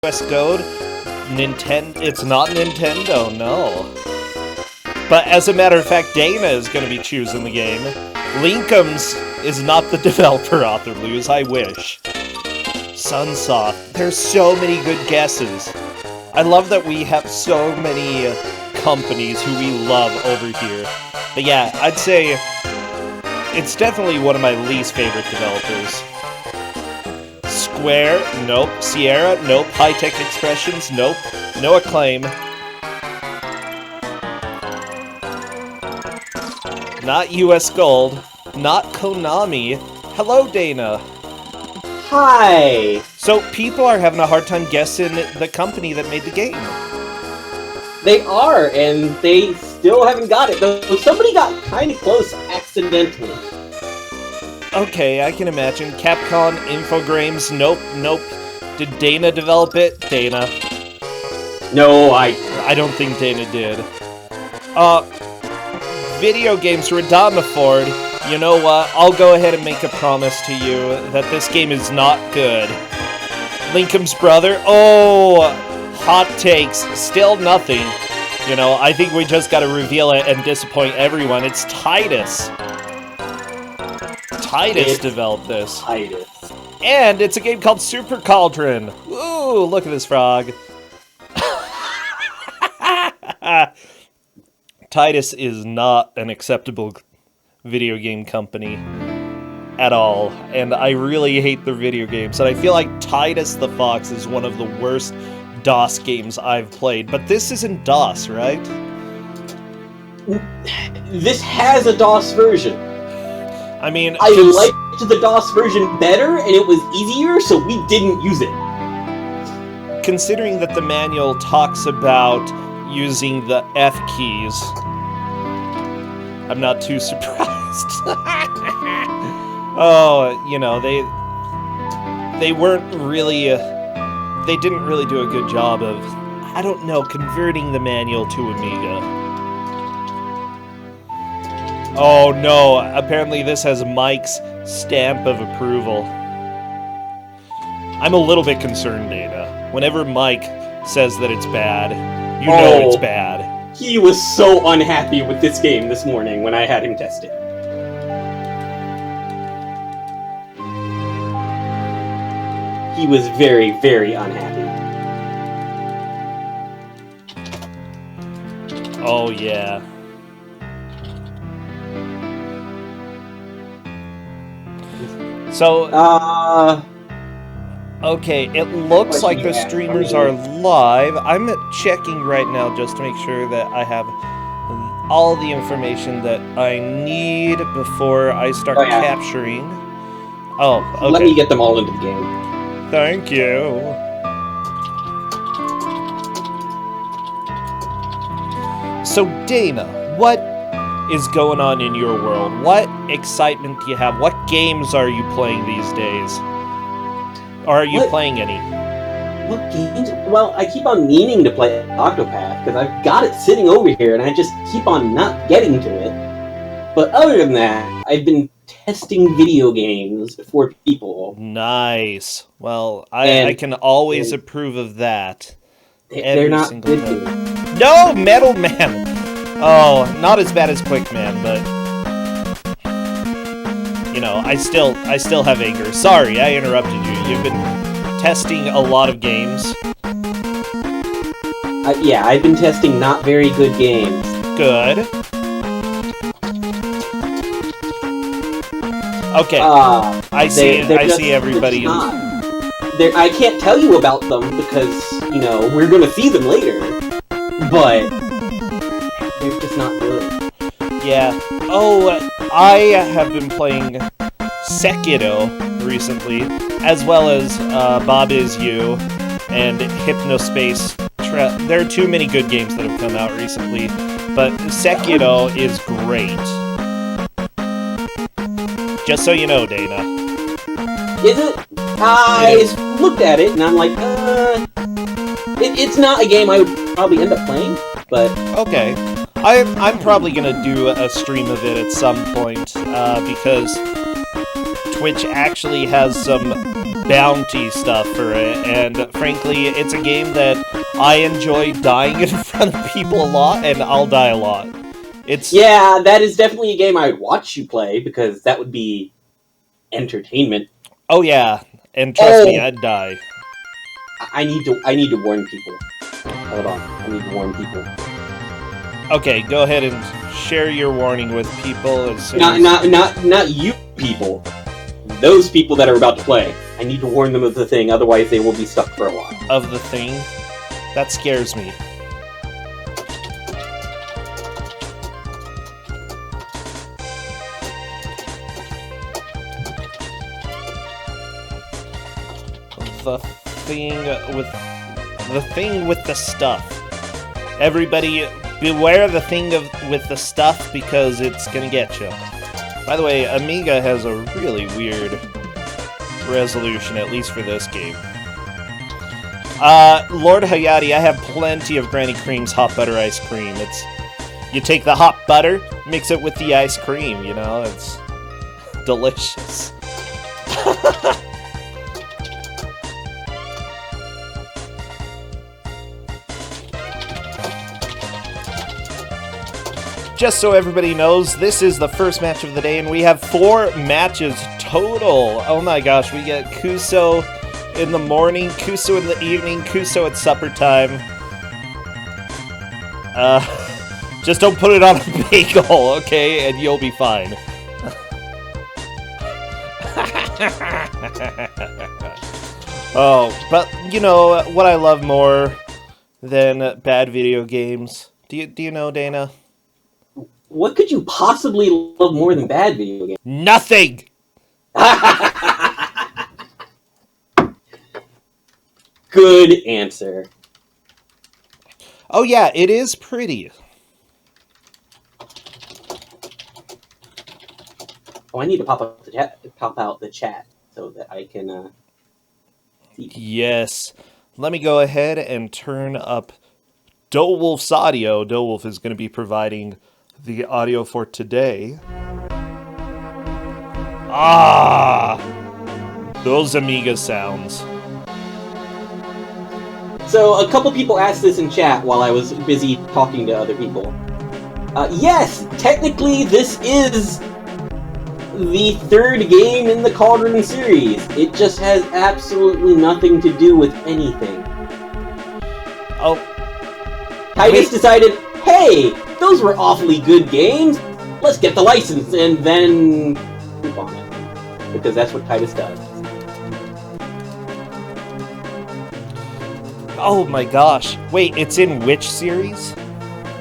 US code. It's not Nintendo, no. But as a matter of fact, Dana is going to be choosing the game. Linkums is not the developer author, Luz. I wish. Sunsoft. There's so many good guesses. I love that we have so many companies who we love over here. But yeah, I'd say it's definitely one of my least favorite developers. Square, nope. Sierra, nope. High-Tech Expressions, nope. No Acclaim. Not US Gold. Not Konami. Hello, Dana. Hi! So, people are having a hard time guessing the company that made the game. They are, and they still haven't got it, though somebody got kind of close accidentally. Okay, I can imagine. Capcom, Infogrames, nope, nope. Did Dana develop it? Dana. No, I don't think Dana did. Video games, Radama Ford. You know what? I'll go ahead and make a promise to you that this game is not good. Lincoln's brother? Oh, hot takes. Still nothing. You know, I think we just gotta reveal it and disappoint everyone. It's Titus. Titus developed this. Titus. And it's a game called Super Cauldron. Ooh, look at this frog. Titus is not an acceptable video game company at all, and I really hate their video games, and I feel like Titus the Fox is one of the worst DOS games I've played, but this isn't DOS, right? This has a DOS version. I mean, I liked the DOS version better, and it was easier, so we didn't use it. Considering that the manual talks about using the F keys, I'm not too surprised. Oh, you know, they weren't really, they didn't really do a good job of, I don't know, converting the manual to Amiga. Oh no, apparently this has Mike's stamp of approval. I'm a little bit concerned, Dana. Whenever Mike says that it's bad, you know it's bad. He was so unhappy with this game this morning when I had him test it. He was very, very unhappy. Oh yeah. So, okay, it looks like the streamers are live. I'm checking right now just to make sure that I have all the information that I need before I start capturing. Oh, okay. Let me get them all into the game. Thank you. So, Dana, what is going on in your world? What excitement do you have? What games are you playing these days? Or are you playing any? What games? Well, I keep on meaning to play Octopath, because I've got it sitting over here, and I just keep on not getting to it. But other than that, I've been testing video games for people. Nice. Well, I can always approve of that. They're not good. No, Metal Man! Oh, not as bad as Quick Man, but you know, I still have anger. Sorry, I interrupted you. You've been testing a lot of games. Yeah, I've been testing not very good games. Good. Okay. I see everybody. I can't tell you about them because, you know, we're gonna see them later. But they're just not good. Yeah. Oh, I have been playing Sekiro recently, as well as Bob Is You and Hypnospace. There are too many good games that have come out recently, but Sekiro is great. Just so you know, Dana. Is it? I looked at it and I'm like, it's not a game I would probably end up playing, but... Okay. I'm probably gonna do a stream of it at some point, because Twitch actually has some bounty stuff for it, and frankly, it's a game that I enjoy dying in front of people a lot, and I'll die a lot. Yeah, that is definitely a game I'd watch you play, because that would be entertainment. Oh yeah, and trust me, I'd die. I need to warn people. Hold on, I need to warn people. Okay, go ahead and share your warning with people. Not you people. Those people that are about to play. I need to warn them of the thing, otherwise they will be stuck for a while. Of the thing? That scares me. The thing with the stuff. Everybody, beware the thing with the stuff, because it's gonna get you. By the way, Amiga has a really weird resolution, at least for this game. Lord Hayati, I have plenty of Granny Cream's hot butter ice cream. You take the hot butter, mix it with the ice cream, you know, it's delicious. Just so everybody knows, this is the first match of the day, and we have 4 matches total. Oh my gosh, we get Kuso in the morning, Kuso in the evening, Kuso at supper time. Just don't put it on a bagel, okay, and you'll be fine. Oh, but you know what I love more than bad video games? Do you know, Dana? What could you possibly love more than bad video games? Nothing! Good answer. Oh yeah, it is pretty. Oh, I need to pop out the chat so that I can see. Yes. Let me go ahead and turn up Wolf's audio. Wolf is going to be providing the audio for today. Ah! Those Amiga sounds. So, a couple people asked this in chat while I was busy talking to other people. Yes, technically this is the 3rd game in the Cauldron series. It just has absolutely nothing to do with anything. Oh. Titus decided, hey, those were awfully good games. Let's get the license and then poop on it. Because that's what Titus does. Oh my gosh. Wait, it's in which series?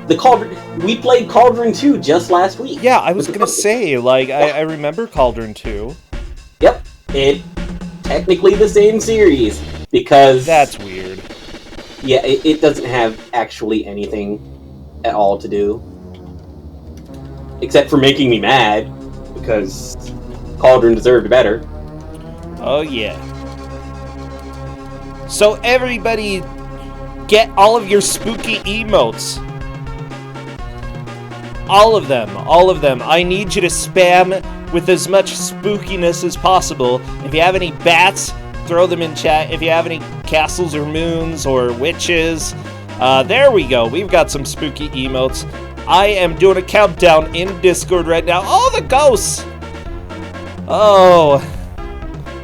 The Cauldron. We played Cauldron 2 just last week. Yeah, I was gonna say, like, I remember Cauldron 2. Yep. It technically the same series. Because... That's weird. Yeah, it doesn't have actually anything at all to do. Except for making me mad. Because Cauldron deserved better. Oh yeah. So everybody, get all of your spooky emotes. All of them, all of them. I need you to spam with as much spookiness as possible. If you have any bats, throw them in chat. If you have any castles or moons or witches, there we go. We've got some spooky emotes. I am doing a countdown in Discord right now. Oh, the ghosts! Oh.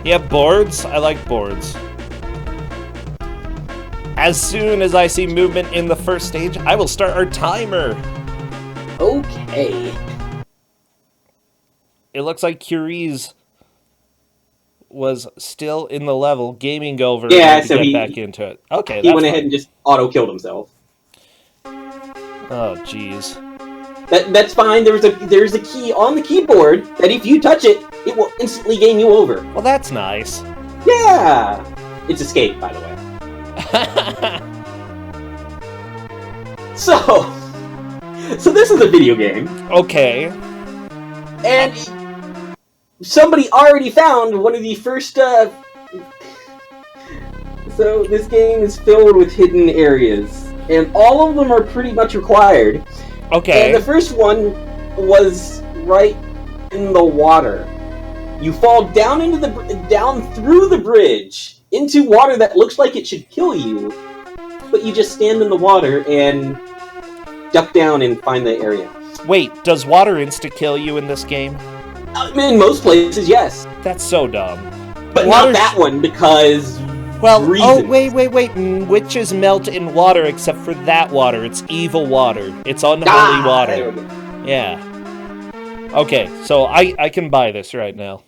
Yeah, boards? I like boards. As soon as I see movement in the first stage, I will start our timer. Okay. It looks like Curie's was still in the level, gaming over, yeah, to so get back into it. Okay, he went ahead and just auto-killed himself. Oh, jeez. That's fine. There's a key on the keyboard that if you touch it, it will instantly game you over. Well, that's nice. Yeah! It's escape, by the way. So this is a video game. Okay. And somebody already found one of the first, So this game is filled with hidden areas. And all of them are pretty much required. Okay. And the first one was right in the water. You fall down down through the bridge into water that looks like it should kill you, but you just stand in the water and duck down and find the area. Wait, does water insta-kill you in this game? In most places, yes. That's so dumb. But water not that one, because... Well, reasons. oh, wait. Witches melt in water except for that water. It's evil water. It's unholy water. Yeah. Okay, so I can buy this right now.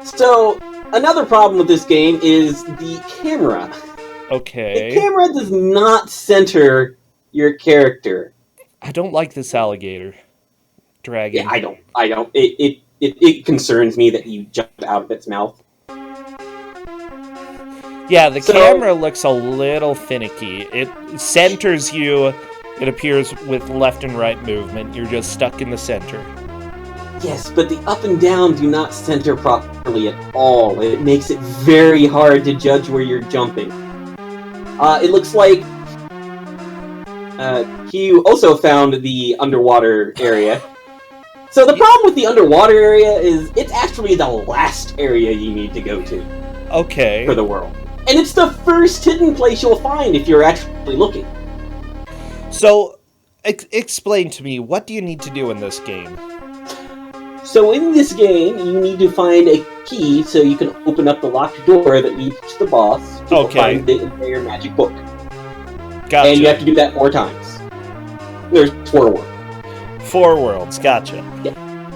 So, another problem with this game is the camera. Okay. The camera does not center your character. I don't like this alligator. Dragon. Yeah, I don't. It concerns me that you jump out of its mouth. Yeah, the camera looks a little finicky. It centers you, it appears, with left and right movement. You're just stuck in the center. Yes, but the up and down do not center properly at all. It makes it very hard to judge where you're jumping. It looks like he also found the underwater area. So the problem with the underwater area is it's actually the last area you need to go to. Okay. For the world. And it's the first hidden place you'll find if you're actually looking. So, explain to me, what do you need to do in this game? So in this game, you need to find a key so you can open up the locked door that leads to the boss to find the entire magic book. Gotcha. And you have to do that 4 times. There's 4 worlds. 4 worlds, gotcha. Yeah.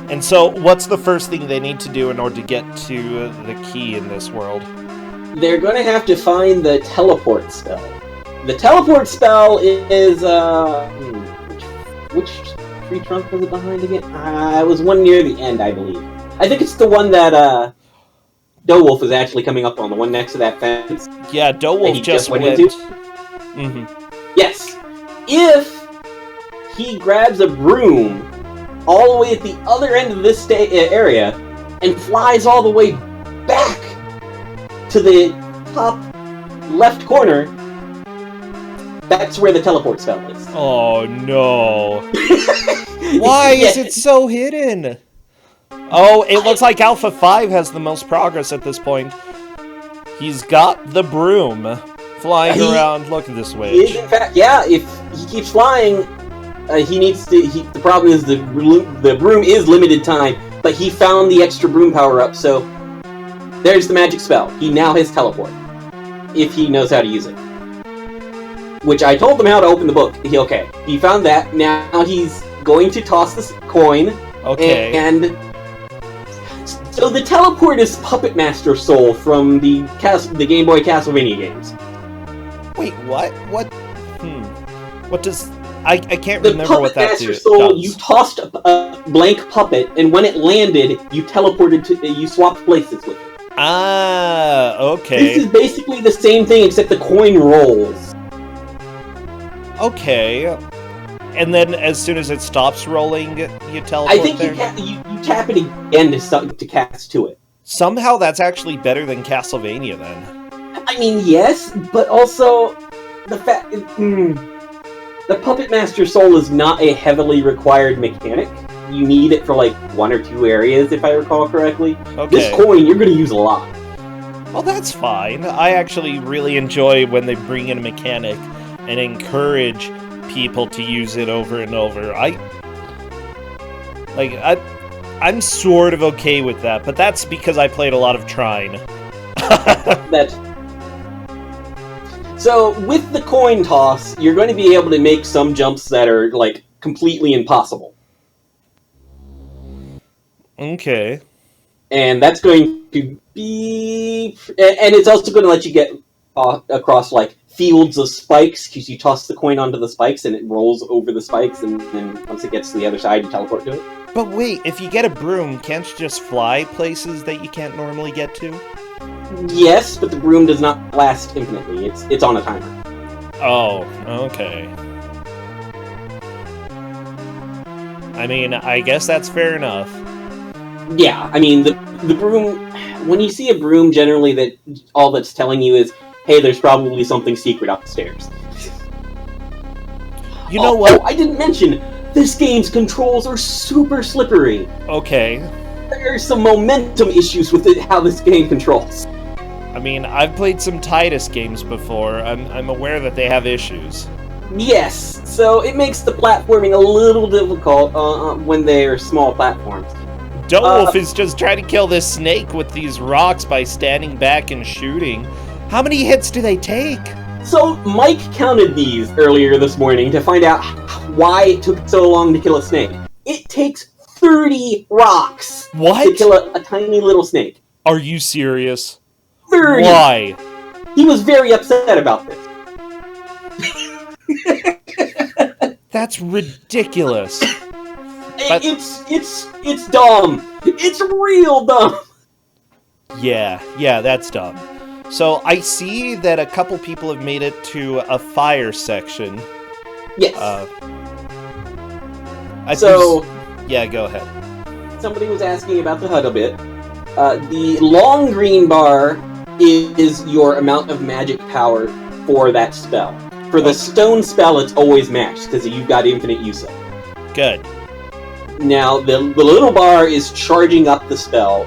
And so, what's the first thing they need to do in order to get to the key in this world? They're going to have to find the teleport spell. The teleport spell is, which tree trunk was it behind again? It was one near the end, I believe. I think it's the one that, Doewolf is actually coming up on, the one next to that fence. Yeah, Doewolf just went into. Mm-hmm. Yes. If he grabs a broom all the way at the other end of this area and flies all the way back to the top left corner, that's where the teleport spell is. Oh no. Why is it so hidden? Oh, it looks like Alpha 5 has the most progress at this point. He's got the broom flying around. Look at this way. In fact, yeah, if he keeps flying, he needs to... the problem is the broom is limited time, but he found the extra broom power-up, so there's the magic spell. He now has teleport, if he knows how to use it. Which I told him how to open the book. Okay, he found that. Now he's going to toss this coin. Okay. And so the teleport is Puppet Master Soul from the Game Boy Castlevania games. Wait, what? What? What does... I can't remember what that does. The Puppet Master Soul, you tossed a blank puppet, and when it landed, you teleported to... you swapped places with it. Ah, okay. This is basically the same thing, except the coin rolls. Okay. And then as soon as it stops rolling, you teleport I think there? you tap it again to cast to it. Somehow that's actually better than Castlevania, then. I mean, yes, but also the fact... the Puppet Master Soul is not a heavily required mechanic. You need it for, like, 1 or 2 areas, if I recall correctly. Okay. This coin, you're going to use a lot. Well, that's fine. I actually really enjoy when they bring in a mechanic and encourage people to use it over and over. I'm sort of okay with that, but that's because I played a lot of Trine. So, with the coin toss, you're going to be able to make some jumps that are, like, completely impossible. Okay. And that's going to be... And it's also going to let you get across, like, fields of spikes, because you toss the coin onto the spikes and it rolls over the spikes, and then once it gets to the other side, you teleport to it. But wait, if you get a broom, can't you just fly places that you can't normally get to? Yes, but the broom does not last infinitely. It's on a timer. Oh, okay. I mean, I guess that's fair enough. Yeah, I mean, the broom... When you see a broom, generally all that's telling you is, hey, there's probably something secret upstairs. You know what? Oh, I didn't mention, this game's controls are super slippery. Okay. There are some momentum issues with how this game controls. I mean, I've played some Titus games before. I'm aware that they have issues. Yes, so it makes the platforming a little difficult when they're small platforms. Wolf is just trying to kill this snake with these rocks by standing back and shooting. How many hits do they take? So Mike counted these earlier this morning to find out why it took so long to kill a snake. It takes 30 rocks to kill a tiny little snake. Are you serious? 30! Why? He was very upset about this. That's ridiculous. But it's dumb. It's real dumb. Yeah, that's dumb. So I see that a couple people have made it to a fire section. Yes. Yeah, go ahead. Somebody was asking about the HUD a bit. The long green bar is your amount of magic power for that spell. For the stone spell, it's always matched, because you've got infinite use of it. Good. Now, the little bar is charging up the spell.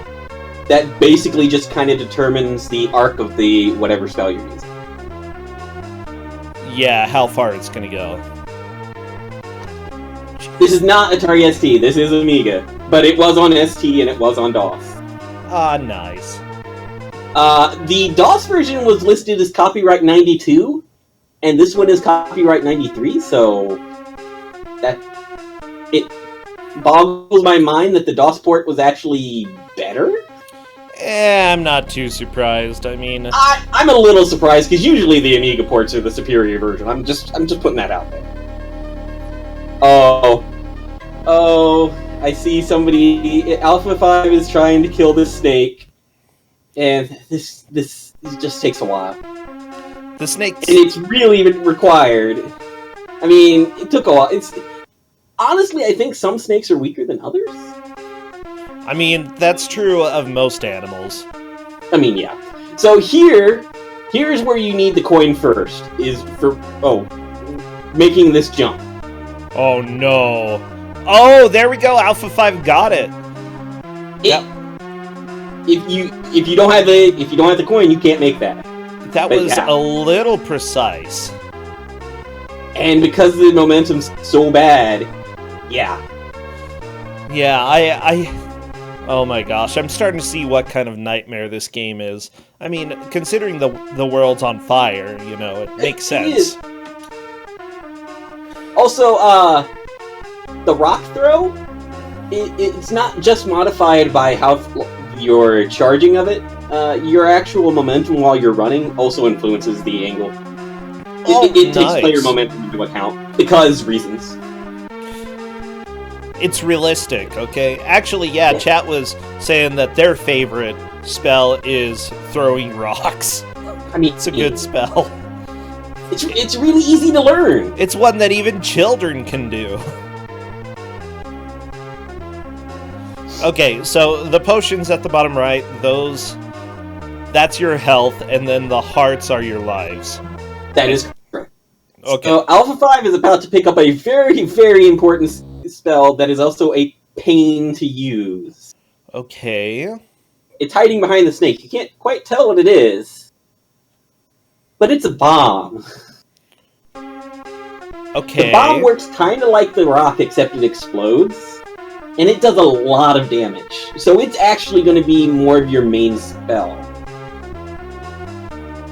That basically just kind of determines the arc of the whatever spell you're using. Yeah, how far it's going to go. This is not Atari ST, this is Amiga. But it was on ST and it was on DOS. Ah, nice. The DOS version was listed as copyright 92, and this one is copyright 93, so it boggles my mind that the DOS port was actually better. I'm not too surprised. I mean, I'm a little surprised because usually the Amiga ports are the superior version. I'm just putting that out there. Oh, I see somebody. Alpha 5 is trying to kill this snake, and this just takes a while. The snake, and it's really required. I mean, it took a while. Honestly, I think some snakes are weaker than others. I mean, that's true of most animals. I mean, yeah. So here's where you need the coin first, is for, making this jump. Oh no. Oh, there we go, Alpha 5 got it. Yep. If you don't have the coin, you can't make that. That was a little precise. And because the momentum's so bad, yeah. Yeah, I oh my gosh, I'm starting to see what kind of nightmare this game is. I mean, considering the world's on fire, you know, it makes sense. It also, the rock throw, it's not just modified by how your charging of it. Your actual momentum while you're running also influences the angle. It takes player momentum into account, because reasons. It's realistic, okay? Actually, yeah, chat was saying that their favorite spell is throwing rocks. I mean, it's a good spell. It's really easy to learn. It's one that even children can do. Okay, so the potions at the bottom right, that's your health, and then the hearts are your lives. That is correct. Okay. So Alpha 5 is about to pick up a very, very important spell that is also a pain to use. Okay. It's hiding behind the snake. You can't quite tell what it is. But it's a bomb. Okay. The bomb works kind of like the rock, except it explodes. And it does a lot of damage. So it's actually going to be more of your main spell.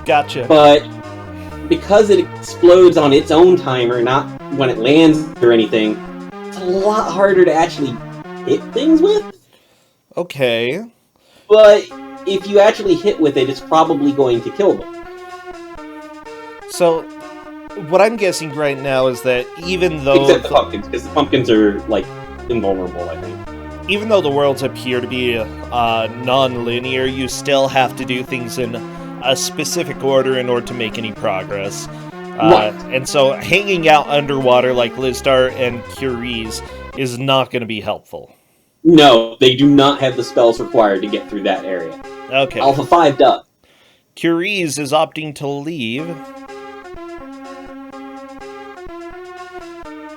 Gotcha. But because it explodes on its own timer, not when it lands or anything, it's a lot harder to actually hit things with. Okay. But if you actually hit with it, it's probably going to kill them. So, what I'm guessing right now is that even though... Except the pumpkins, because the pumpkins are, like, invulnerable, I think. Even though the worlds appear to be non-linear, you still have to do things in a specific order in order to make any progress. Right. And so hanging out underwater like Lizdar and Curies is not going to be helpful. No, they do not have the spells required to get through that area. Okay. Alpha 5 does. Curies is opting to leave.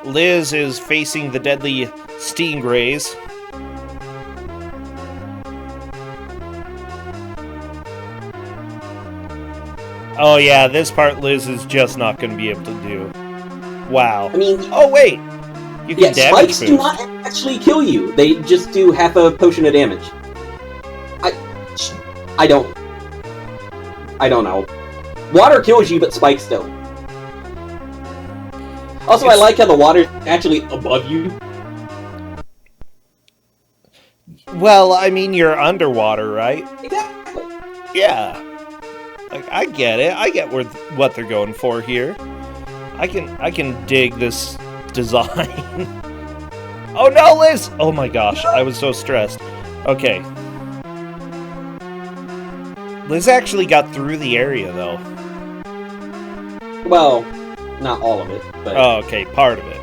Liz is facing the deadly stingrays. Oh yeah, this part Liz is just not going to be able to do. Wow. I mean... Oh wait! You can damage spikes do not actually kill you. They just do half a potion of damage. I don't know. Water kills you, but spikes don't. Also, I like how the water's actually above you. Well, I mean, you're underwater, right? Exactly. Yeah. Like, I get it. I get what they're going for here. I can dig this design. Oh no, Liz! Oh my gosh, I was so stressed. Okay. Liz actually got through the area, though. Well, not all of it, but... Oh, okay, part of it.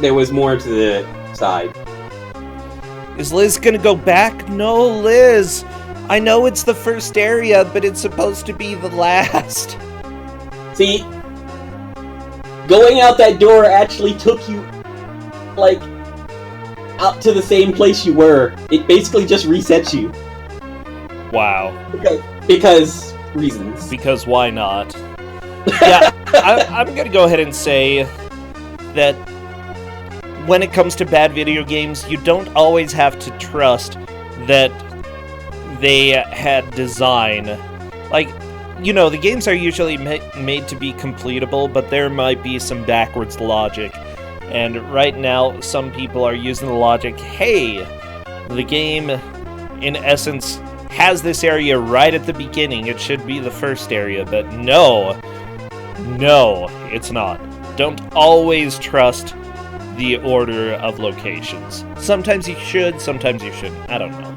There was more to the side. Is Liz gonna go back? No, Liz! I know it's the first area, but it's supposed to be the last. See, going out that door actually took you, like, out to the same place you were. It basically just resets you. Wow. Because reasons. Because why not? Yeah, I'm gonna go ahead and say that when it comes to bad video games, you don't always have to trust that they had design. Like, you know, the games are usually made to be completable, but there might be some backwards logic. And right now, some people are using the logic, hey, the game, in essence, has this area right at the beginning. It should be the first area, but no, it's not. Don't always trust the order of locations. Sometimes you should, sometimes you shouldn't. I don't know.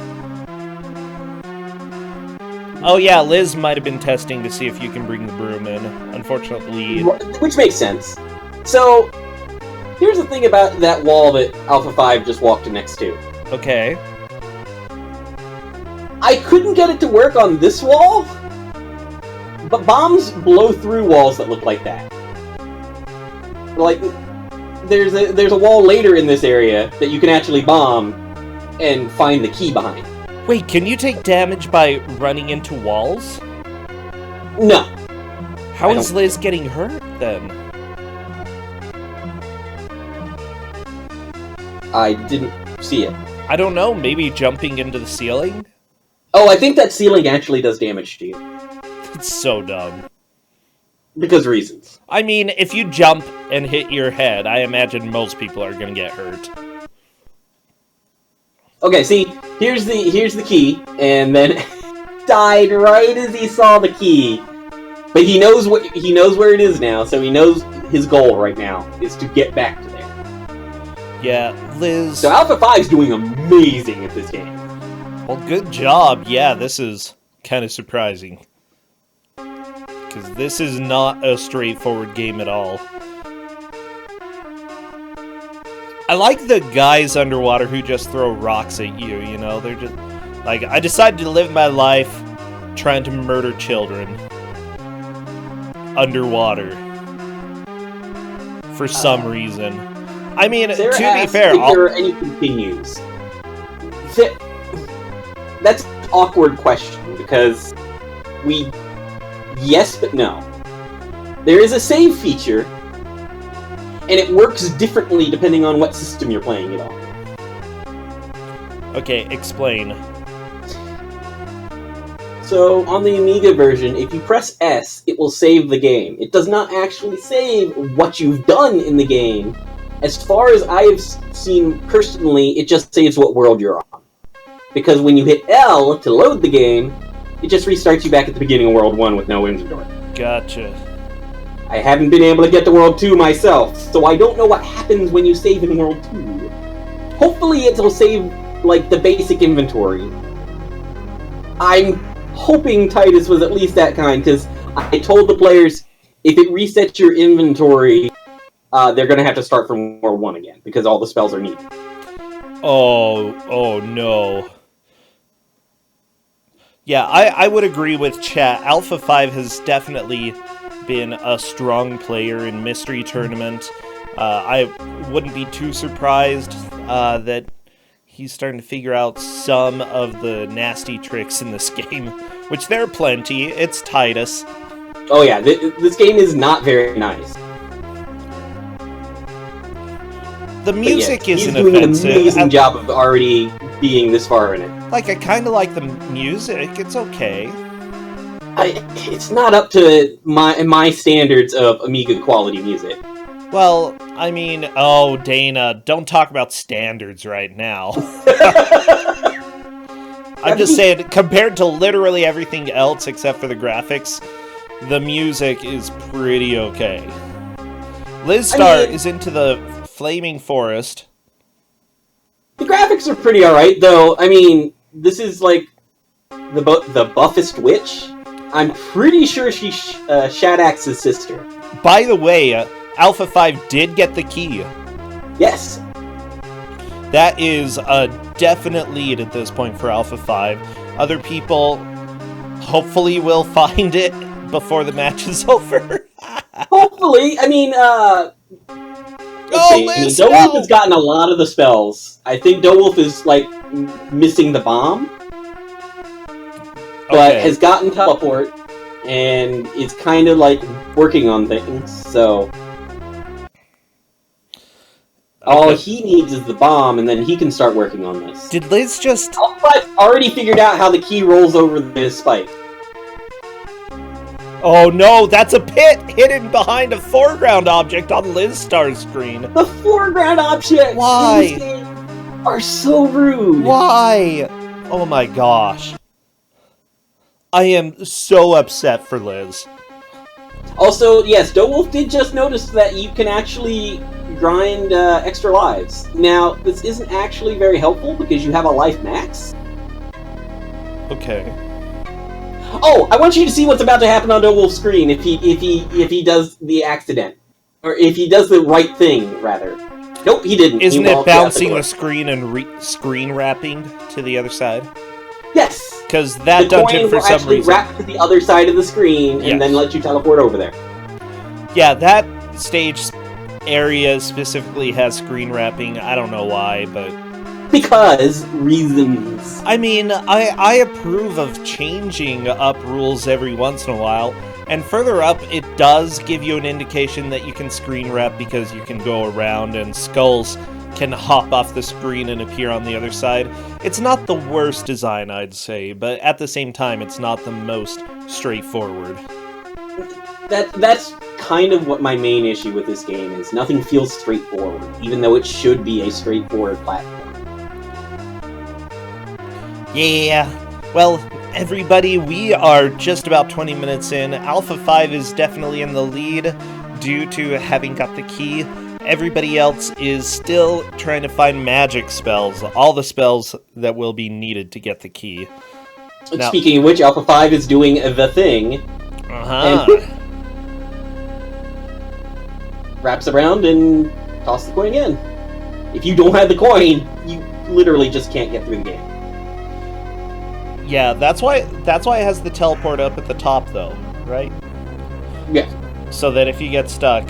Oh yeah, Liz might have been testing to see if you can bring the broom in. Unfortunately... Which makes sense. So, here's the thing about that wall that Alpha 5 just walked next to. Okay. I couldn't get it to work on this wall, but bombs blow through walls that look like that. Like, there's a wall later in this area that you can actually bomb and find the key behind. Wait, can you take damage by running into walls? No. How is Liz getting hurt, then? I didn't see it. I don't know, maybe jumping into the ceiling? Oh, I think that ceiling actually does damage to you. It's so dumb. Because reasons. I mean, if you jump and hit your head, I imagine most people are gonna get hurt. Okay, see, here's the key, and then died right as he saw the key. But he knows where it is now, so he knows his goal right now is to get back to there. Yeah, Liz... So Alpha 5's doing amazing at this game. Well, good job. Yeah, this is kind of surprising. Because this is not a straightforward game at all. I like the guys underwater who just throw rocks at you, you know? They're just... Like, I decided to live my life trying to murder children. Underwater. For some reason. I mean, Sarah to be asks fair... and he continues. That's an awkward question, because yes, but no. There is a save feature, and it works differently depending on what system you're playing it on. Okay, explain. So, on the Amiga version, if you press S, it will save the game. It does not actually save what you've done in the game. As far as I have seen personally, it just saves what world you're on. Because when you hit L to load the game, it just restarts you back at the beginning of World 1 with no inventory. Gotcha. I haven't been able to get to World 2 myself, so I don't know what happens when you save in World 2. Hopefully it'll save, like, the basic inventory. I'm hoping Titus was at least that kind, because I told the players, if it resets your inventory, they're going to have to start from World 1 again, because all the spells are needed. Oh no. Yeah, I would agree with chat. Alpha 5 has definitely been a strong player in Mystery Tournament. I wouldn't be too surprised that he's starting to figure out some of the nasty tricks in this game. which there are plenty. It's Titus. Oh yeah, this game is not very nice. The music isn't he's doing offensive. an amazing job of already being this far in it. Like, I kind of like the music. It's okay. It's not up to my standards of Amiga quality music. Well, I mean, oh, Dana, don't talk about standards right now. I'm just saying, compared to literally everything else except for the graphics, the music is pretty okay. Lizstar is into the flaming forest. The graphics are pretty alright, though. I mean, this is like the buffest witch. I'm pretty sure she's Shadax's sister. By the way, Alpha 5 did get the key. Yes. That is a definite lead at this point for Alpha 5. Other people hopefully will find it before the match is over. Hopefully. I mean, Liz, Doewolf has gotten a lot of the spells. I think Doewolf is, like, missing the bomb. But has gotten teleport, and is kind of, like, working on things, so... All he needs is the bomb, and then he can start working on this. Did Liz just... I've already figured out how the key rolls over this spike. Oh no, that's a pit hidden behind a foreground object on Lizstar's screen. The foreground objects Why? in this game are so rude. Why? Oh my gosh. I am so upset for Liz. Also, yes, Doewolf did just notice that you can actually grind extra lives. Now, this isn't actually very helpful because you have a life max. Okay. Oh, I want you to see what's about to happen on Doewolf's screen if he does the accident. Or if he does the right thing, rather. Nope, he didn't. Isn't it bouncing the screen and screen wrapping to the other side? Yes! Because that dungeon, for some reason... The coin will actually wrap to the other side of the screen and then let you teleport over there. Yeah, that stage area specifically has screen wrapping. I don't know why, but... Because reasons. I mean, I approve of changing up rules every once in a while, and further up, it does give you an indication that you can screen wrap because you can go around and skulls can hop off the screen and appear on the other side. It's not the worst design, I'd say, but at the same time, it's not the most straightforward. That's kind of what my main issue with this game is. Nothing feels straightforward, even though it should be a straightforward platform. Yeah, well, everybody, we are just about 20 minutes in. Alpha 5 is definitely in the lead due to having got the key. Everybody else is still trying to find magic spells, all the spells that will be needed to get the key. Now, speaking of which, Alpha 5 is doing the thing. And wraps around and tosses the coin again. If you don't have the coin, you literally just can't get through the game. Yeah, that's why it has the teleport up at the top, though, right? Yeah. So that if you get stuck,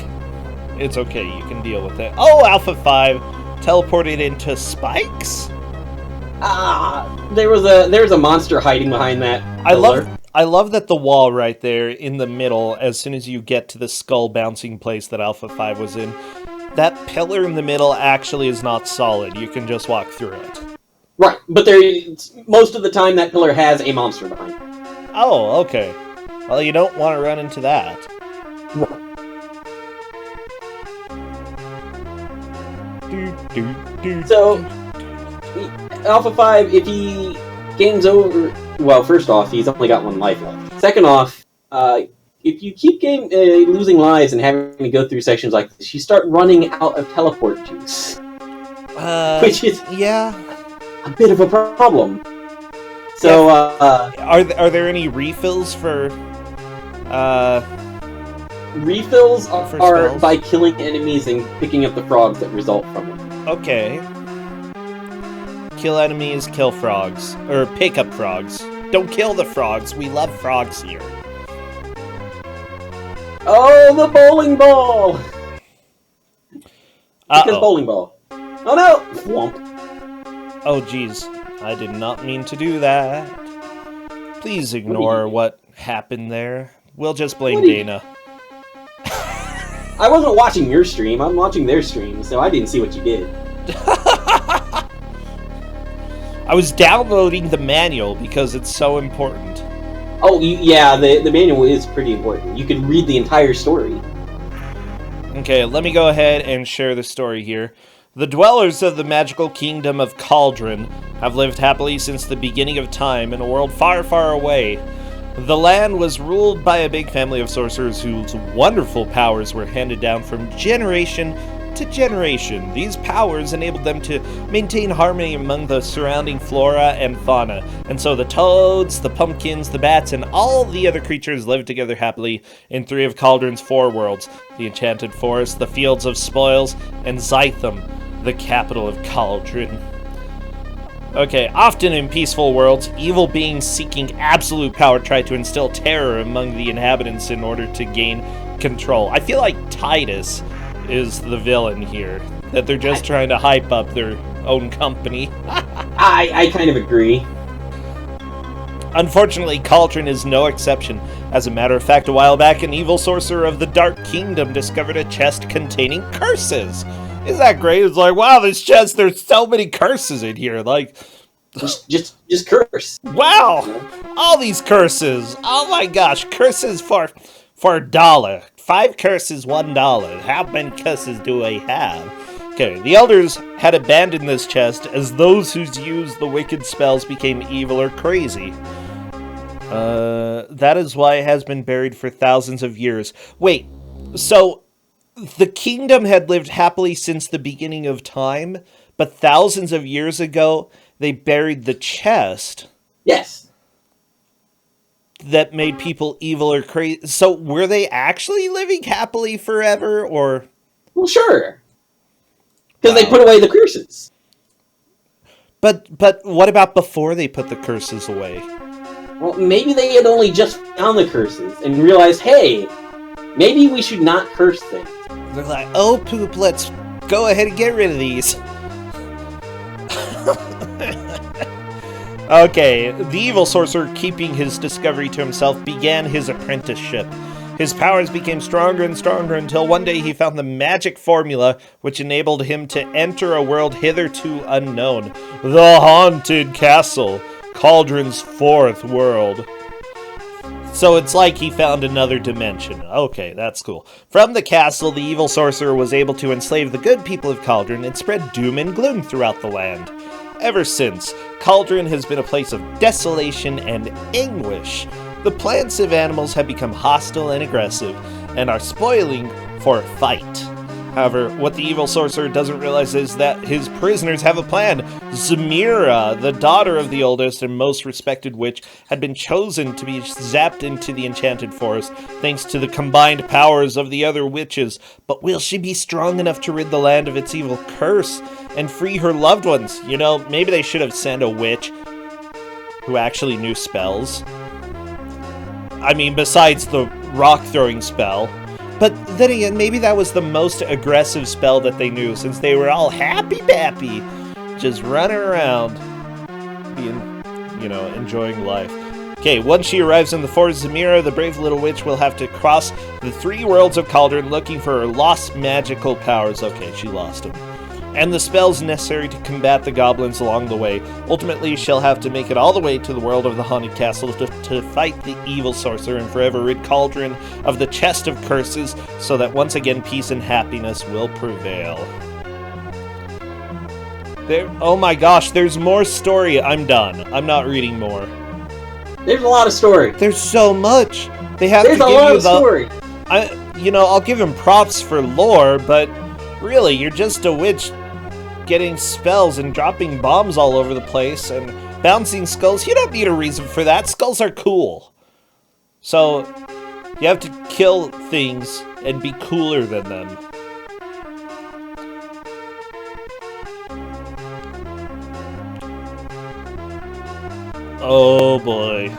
it's okay, you can deal with it. Oh, Alpha 5 teleported into spikes? There's a monster hiding behind that pillar. I love that the wall right there in the middle, as soon as you get to the skull bouncing place that Alpha 5 was in, that pillar in the middle actually is not solid. You can just walk through it. Right, but most of the time that pillar has a monster behind it. Oh, okay. Well, you don't want to run into that. So, Alpha 5, if he gains over... Well, first off, he's only got one life left. Second off, if you keep losing lives and having to go through sections like this, you start running out of teleport juice. Which is a bit of a problem. So, are there any refills for... Refills are by killing enemies and picking up the frogs that result from them. Okay. Kill enemies, kill frogs. Or pick up frogs. Don't kill the frogs, we love frogs here. Oh, the bowling ball! Because bowling ball. Oh no! Thwomp. Oh jeez, I did not mean to do that. Please ignore what happened there. We'll just blame What do you- Dana. I wasn't watching your stream. I'm watching their stream, so I didn't see what you did. I was downloading the manual because it's so important. Oh, yeah, the manual is pretty important. You can read the entire story. Okay, let me go ahead and share the story here. The dwellers of the magical kingdom of Cauldron have lived happily since the beginning of time in a world far, far away. The land was ruled by a big family of sorcerers whose wonderful powers were handed down from generation to generation. These powers enabled them to maintain harmony among the surrounding flora and fauna, and so the toads, the pumpkins, the bats, and all the other creatures lived together happily in 3 of Cauldron's 4 worlds: the Enchanted Forest, the Fields of Spoils, and Zytham, the capital of Cauldron. Okay, often in peaceful worlds, evil beings seeking absolute power try to instill terror among the inhabitants in order to gain control. I feel like Titus is the villain here, that they're just trying to hype up their own company. I kind of agree. Unfortunately, Cauldron is no exception. As a matter of fact, a while back, an evil sorcerer of the Dark Kingdom discovered a chest containing curses. Isn't that great? It's like, wow, this chest, there's so many curses in here. Like, Just curse. wow, all these curses. Oh my gosh, curses for $1. 5 curses, $1. How many curses do I have? Okay, the elders had abandoned this chest as those who used the wicked spells became evil or crazy. That is why it has been buried for thousands of years. Wait, so the kingdom had lived happily since the beginning of time, but thousands of years ago, they buried the chest. Yes. That made people evil or crazy. So were they actually living happily forever, or? Well, sure. Because Wow. they put away the curses. But what about before they put the curses away? Well, maybe they had only just found the curses and realized, hey, maybe we should not curse things. They're like, oh poop, let's go ahead and get rid of these. Okay, the evil sorcerer, keeping his discovery to himself, began his apprenticeship. His powers became stronger and stronger until one day he found the magic formula which enabled him to enter a world hitherto unknown. The Haunted Castle, Cauldron's 4th world. So it's like he found another dimension. Okay, that's cool. From the castle, the evil sorcerer was able to enslave the good people of Cauldron and spread doom and gloom throughout the land. Ever since, Cauldron has been a place of desolation and anguish. The plants and animals have become hostile and aggressive, and are spoiling for a fight. However, what the evil sorcerer doesn't realize is that his prisoners have a plan. Zamira, the daughter of the oldest and most respected witch, had been chosen to be zapped into the Enchanted Forest, thanks to the combined powers of the other witches. But will she be strong enough to rid the land of its evil curse and free her loved ones? You know, maybe they should have sent a witch who actually knew spells. I mean, besides the rock-throwing spell. But then again, maybe that was the most aggressive spell that they knew, since they were all happy-pappy, just running around, being, you know, enjoying life. Okay, once she arrives in the forest of Zamira, the brave little witch will have to cross the 3 worlds of Cauldron looking for her lost magical powers. Okay, she lost them. And the spells necessary to combat the goblins along the way. Ultimately, she'll have to make it all the way to the world of the Haunted Castle to fight the evil sorcerer and forever rid Cauldron of the chest of curses, so that once again peace and happiness will prevail. Oh my gosh, there's more story. I'm done. I'm not reading more. There's a lot of story. There's so much. They have There's to a give lot you of story. I'll give him props for lore, but really, you're just a witch getting spells and dropping bombs all over the place and bouncing skulls. You don't need a reason for that. Skulls are cool. So, you have to kill things and be cooler than them. Oh boy.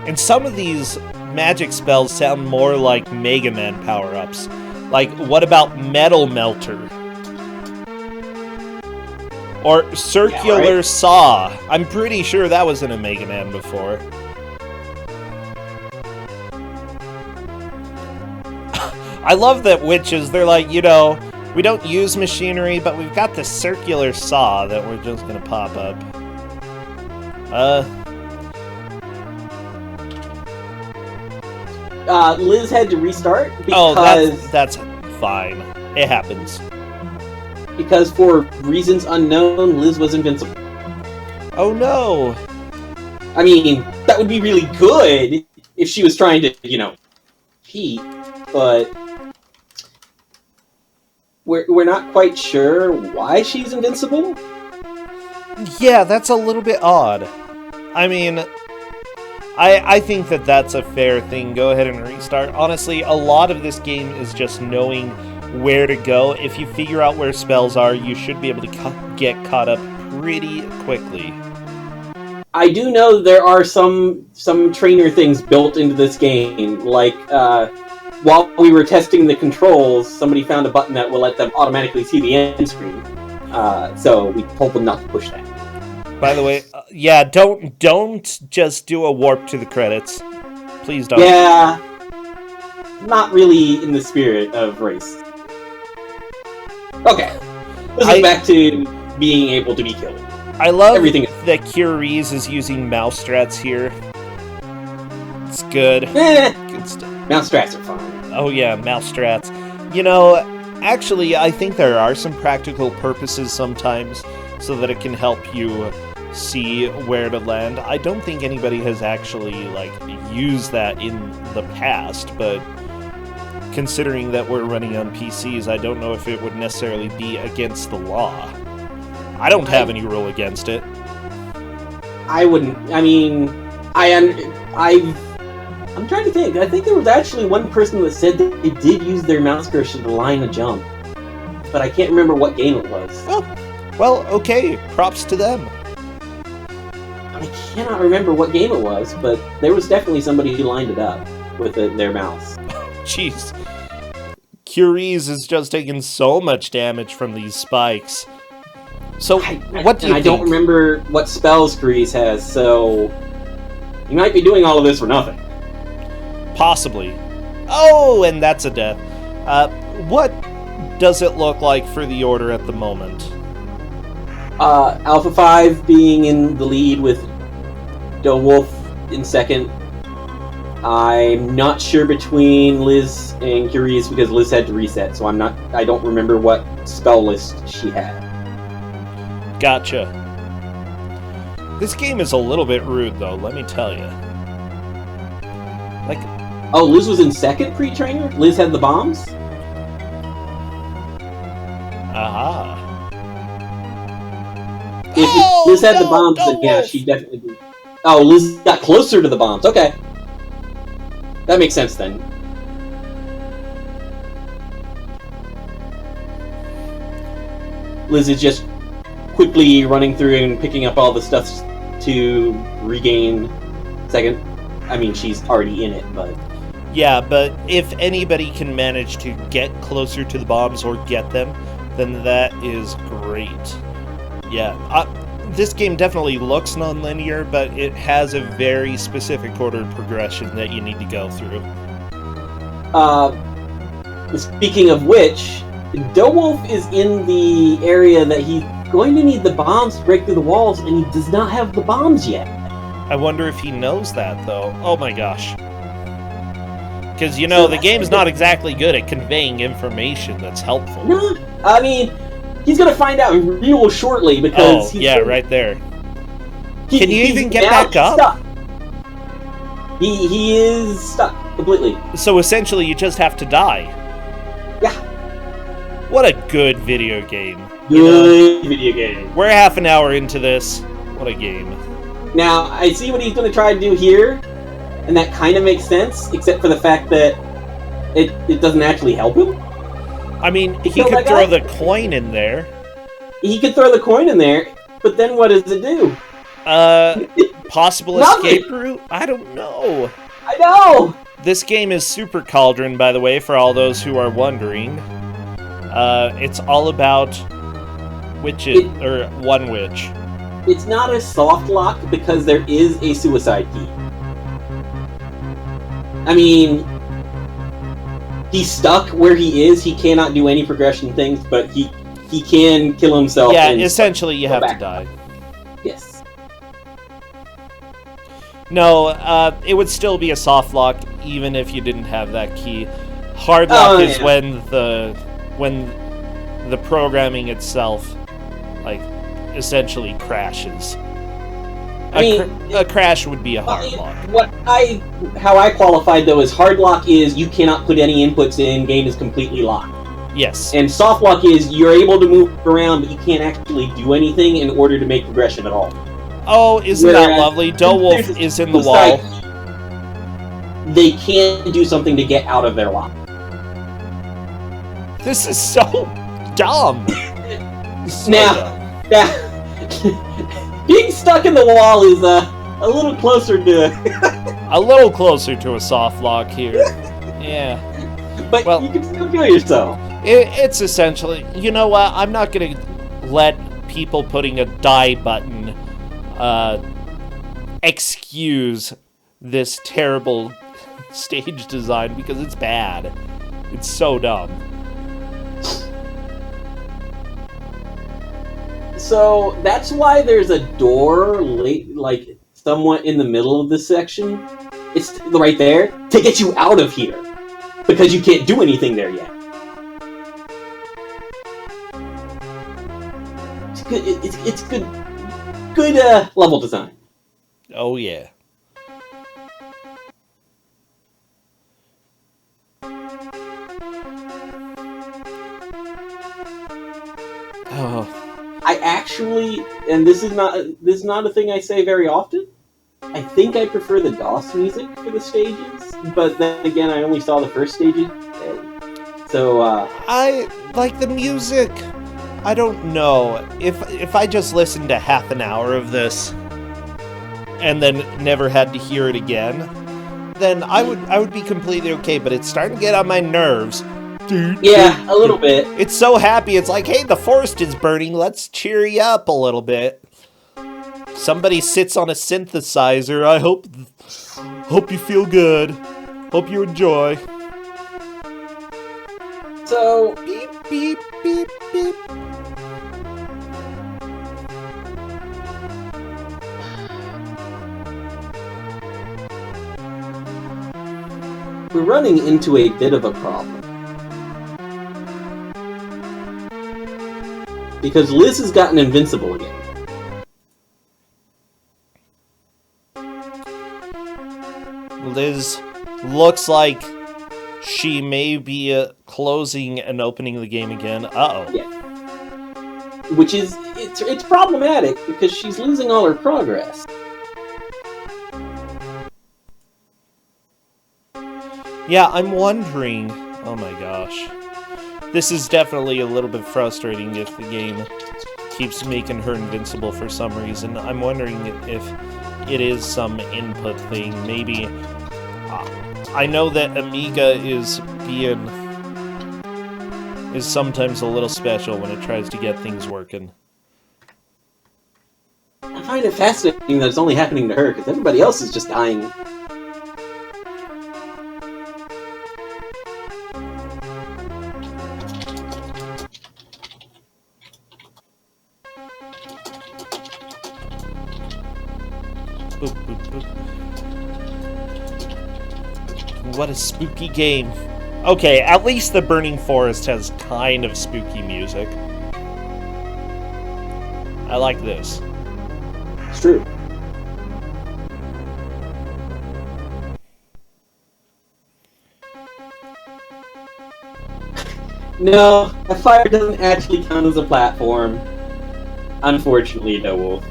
And some of these magic spells sound more like Mega Man power-ups. Like, what about Metal Melter? Or circular Yeah, right? saw. I'm pretty sure that was in a Mega Man before. I love that witches, they're like, you know, we don't use machinery, but we've got this circular saw that we're just gonna pop up. Liz had to restart because... Oh, that's fine. It happens. Because for reasons unknown, Liz was invincible. Oh no! I mean, that would be really good if she was trying to, you know, cheat, but we're not quite sure why she's invincible. Yeah, that's a little bit odd. I mean, I think that that's a fair thing. Go ahead and restart. Honestly, a lot of this game is just knowing where to go. If you figure out where spells are, you should be able to get caught up pretty quickly. I do know there are some trainer things built into this game, like while we were testing the controls, somebody found a button that will let them automatically see the end screen. So we told them not to push that. By the way, yeah, don't just do a warp to the credits. Please don't. Yeah, not really in the spirit of race. Okay, this is back to being able to be killed. I love everything that Curies is using mouse strats here. It's good. Good stuff. Mouse strats are fine. Oh yeah, mouse strats. You know, actually, I think there are some practical purposes sometimes so that it can help you see where to land. I don't think anybody has actually, like, used that in the past, but considering that we're running on PCs, I don't know if it would necessarily be against the law. I don't have any rule against it. I wouldn't. I mean, I'm trying to think. I think there was actually one person that said that they did use their mouse cursor to line a jump, but I can't remember what game it was. Oh, well, okay. Props to them. I cannot remember what game it was, but there was definitely somebody who lined it up with their mouse. Jeez. Curies is just taking so much damage from these spikes. So, what do you think? I don't remember what spells Curies has, so you might be doing all of this for nothing. Possibly. Oh, and that's a death. What does it look like for the order at the moment? Alpha 5 being in the lead with Wolf in second. I'm not sure between Liz and Curies because Liz had to reset, so I don't remember what spell list she had. Gotcha. This game is a little bit rude, though, let me tell you. Like... Oh, Liz was in second pre-trainer? Liz had the bombs? Aha. If Liz had the bombs, then yeah, she definitely did. Oh, Liz got closer to the bombs. Okay. That makes sense, then. Liz is just quickly running through and picking up all the stuff to regain second. I mean, she's already in it, but... Yeah, but if anybody can manage to get closer to the bombs or get them, then that is great. Yeah, this game definitely looks non-linear, but it has a very specific ordered progression that you need to go through. Speaking of which, Wolf is in the area that he's going to need the bombs to break through the walls, and he does not have the bombs yet. I wonder if he knows that, though. Oh my gosh. Because, you know, the game's not exactly good at conveying information that's helpful. No, I mean, he's going to find out real shortly because... Oh, yeah, right there. Can you even get back up? Stuck. He is stuck completely. So essentially you just have to die. Yeah. What a good video game. Good video game. We're half an hour into this. What a game. Now, I see what he's going to try to do here, and that kind of makes sense, except for the fact that it doesn't actually help him. I mean, he could throw the coin in there. He could throw the coin in there, but then what does it do? Possible escape route? I don't know. I know! This game is Super Cauldron, by the way, for all those who are wondering. It's all about or one witch. It's not a soft lock because there is a suicide key. I mean, he's stuck where he is. He cannot do any progression things, but he can kill himself. Yeah, essentially you have to die. Yes. No, it would still be a soft lock even if you didn't have that key. Hard lock is when the programming itself, like, essentially crashes. A crash would be a hard lock. How I qualified though is hard lock is you cannot put any inputs in, game is completely locked. Yes. And soft lock is you're able to move around, but you can't actually do anything in order to make progression at all. Oh, isn't that lovely? Wolf is in the wall. They can't do something to get out of their lock. This is so dumb. Now, being stuck in the wall is a little closer to a little closer to a soft lock here. Yeah. But you can still kill yourself. It's essentially, you know what? I'm not gonna let people putting a die button excuse this terrible stage design because it's bad. It's so dumb. So that's why there's a door like somewhat in the middle of this section. It's right there to get you out of here because you can't do anything there yet. It's good. It's good. Good level design. Oh yeah. Oh. I actually, and this is not a thing I say very often, I think I prefer the DOS music for the stages, but then again, I only saw the first stages, so I like the music. I don't know if I just listened to half an hour of this and then never had to hear it again, then I would be completely okay. But it's starting to get on my nerves. Yeah, a little bit. It's so happy. It's like, hey, the forest is burning. Let's cheer you up a little bit. Somebody sits on a synthesizer. I hope you feel good. Hope you enjoy. So beep beep beep beep. We're running into a bit of a problem. Because Liz has gotten invincible again. Liz looks like she may be closing and opening the game again. Uh-oh. Yeah. Which is, it's problematic because she's losing all her progress. Yeah, I'm wondering... Oh my gosh. This is definitely a little bit frustrating if the game keeps making her invincible for some reason. I'm wondering if it is some input thing. Maybe... I know that Amiga is sometimes a little special when it tries to get things working. I find it fascinating that it's only happening to her, because everybody else is just dying. Boop, boop, boop. What a spooky game. Okay, at least the Burning Forest has kind of spooky music. I like this. It's true. No, a fire doesn't actually count as a platform. Unfortunately, no wolf.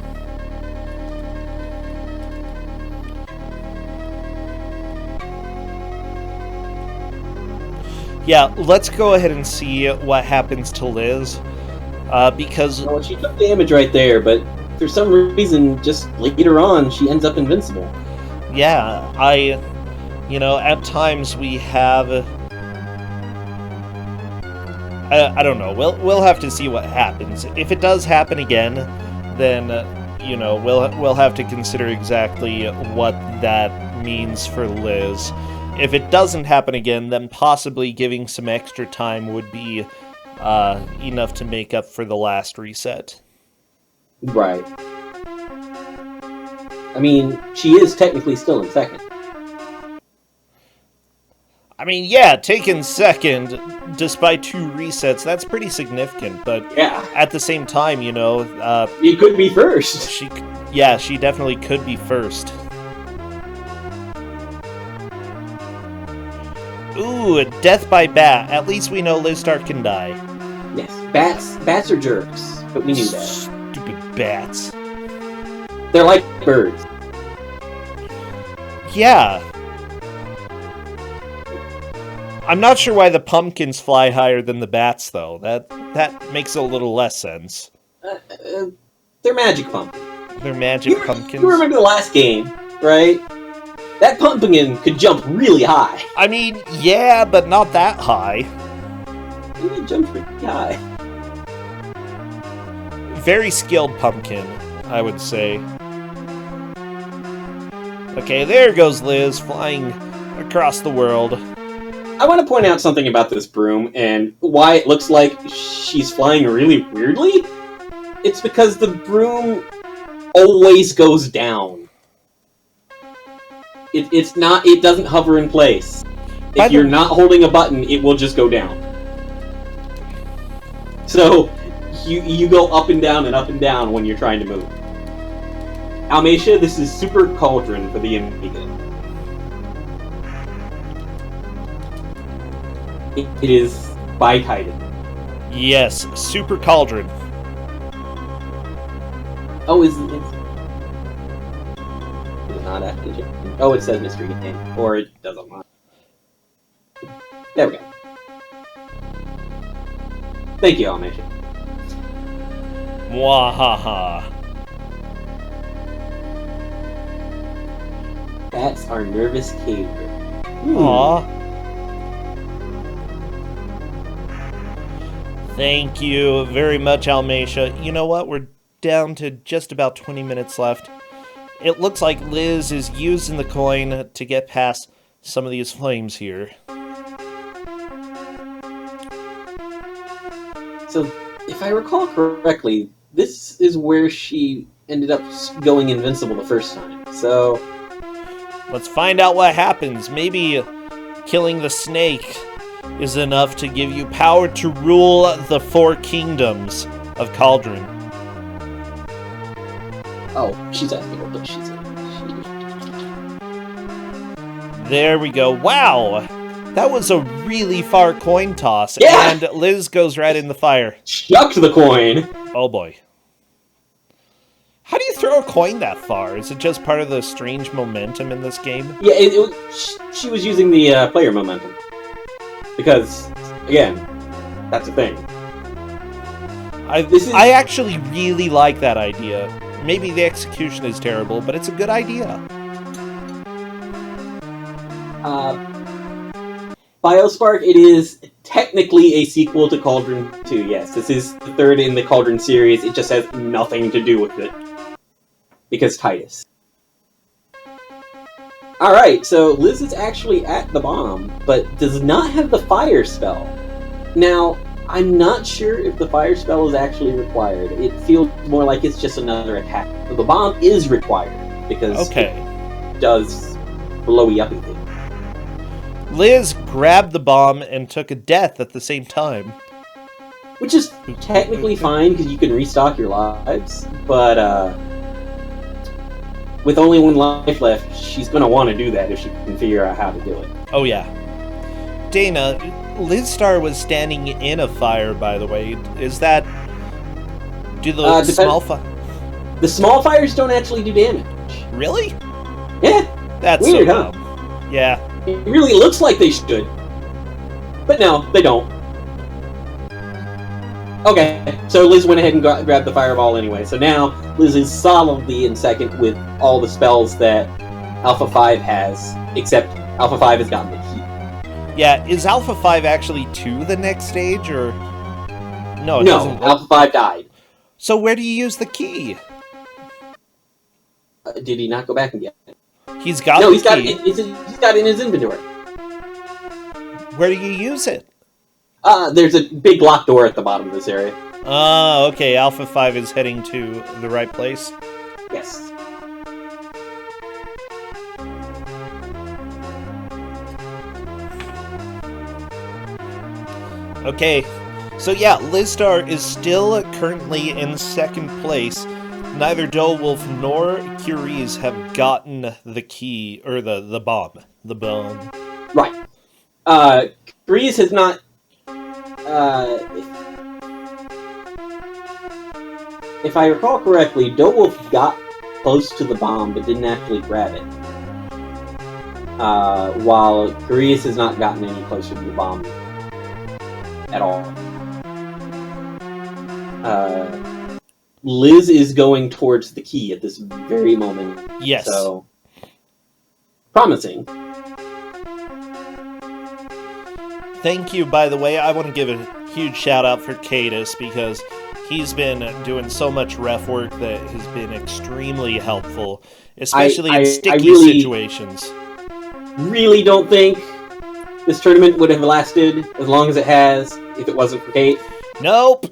Yeah, let's go ahead and see what happens to Liz. Because... Well, she took damage right there, but for some reason, just later on, she ends up invincible. Yeah, you know, at times we have I don't know. We'll have to see what happens. If it does happen again, then you know, we'll have to consider exactly what that means for Liz. If it doesn't happen again, then possibly giving some extra time would be enough to make up for the last reset. Right. I mean, she is technically still in second. I mean, yeah, taking second despite 2 resets, that's pretty significant, but yeah, at the same time, you know... you could be first. She definitely could be first. Ooh, death by bat. At least we know Liz Stark can die. Yes, bats are jerks, but we knew that. Stupid bats. They're like birds. Yeah. I'm not sure why the pumpkins fly higher than the bats, though. That makes a little less sense. They're magic pumpkins. They're magic pumpkins? You remember the last game, right? That pumpkin could jump really high. I mean, yeah, but not that high. It jumps pretty high. Very skilled pumpkin, I would say. Okay, there goes Liz, flying across the world. I want to point out something about this broom and why it looks like she's flying really weirdly. It's because the broom always goes down. It doesn't hover in place. If you're not holding a button, it will just go down. So, you go up and down when you're trying to move. Almecia, this is Super Cauldron for the Amiga. It is by Titan. Yes, Super Cauldron. Oh, is it not active? Oh, it says mystery game, or it doesn't want. There we go. Thank you, Almecia. Mwahaha. That's our nervous caver. Aww. Thank you very much, Almecia. You know what? We're down to just about 20 minutes left. It looks like Liz is using the coin to get past some of these flames here. So, if I recall correctly, this is where she ended up going invincible the first time. So, let's find out what happens. Maybe killing the snake is enough to give you power to rule the 4 kingdoms of Cauldron. Oh, she's asking what book she's in. There we go. Wow! That was a really far coin toss. Yeah! And Liz goes right in the fire. Chucked the coin! Oh boy. How do you throw a coin that far? Is it just part of the strange momentum in this game? Yeah, she was using the player momentum. Because, again, that's a thing. I actually really like that idea. Maybe the execution is terrible, but it's a good idea. Biospark, it is technically a sequel to Cauldron 2, yes. This is the 3rd in the Cauldron series, it just has nothing to do with it. Because Titus. Alright, so Liz is actually at the bomb, but does not have the fire spell. Now, I'm not sure if the fire spell is actually required. It feels more like it's just another attack. But the bomb is required, because it does blowy-uppy things. Liz grabbed the bomb and took a death at the same time. Which is technically fine, because you can restock your lives, but, with only 1 life left, she's going to want to do that if she can figure out how to do it. Oh, yeah. Dana, Liz Star was standing in a fire, by the way. Is that... Do the small fire... The small fires don't actually do damage. Really? Yeah. That's weird, so huh? dumb. Yeah. It really looks like they should. But no, they don't. Okay, so Liz went ahead and grabbed the fireball anyway. So now, Liz is solidly in second with all the spells that Alpha 5 has, except Alpha 5 has gotten the heat. Yeah, is Alpha 5 actually to the next stage, or No, it No, doesn't. Alpha 5 died. So where do you use the key? Did he not go back and get it? He's got No, the he's got key. he's got it in his inventory. Where do you use it? There's a big locked door at the bottom of this area. Okay, Alpha 5 is heading to the right place. Yes. Okay, so yeah, Lizdar is still currently in second place. Neither Dolwolf nor Curies have gotten the key, or the bomb. The bomb. Right. Breeze has not... if I recall correctly, Dolwolf got close to the bomb, but didn't actually grab it. While Curies has not gotten any closer to the bomb at all. Liz is going towards the key at this very moment. Yes. So, promising. Thank you, by the way. I want to give a huge shout out for Cadus because he's been doing so much ref work that has been extremely helpful, especially in sticky situations. Really don't think this tournament would have lasted as long as it has if it wasn't for Kate. Nope.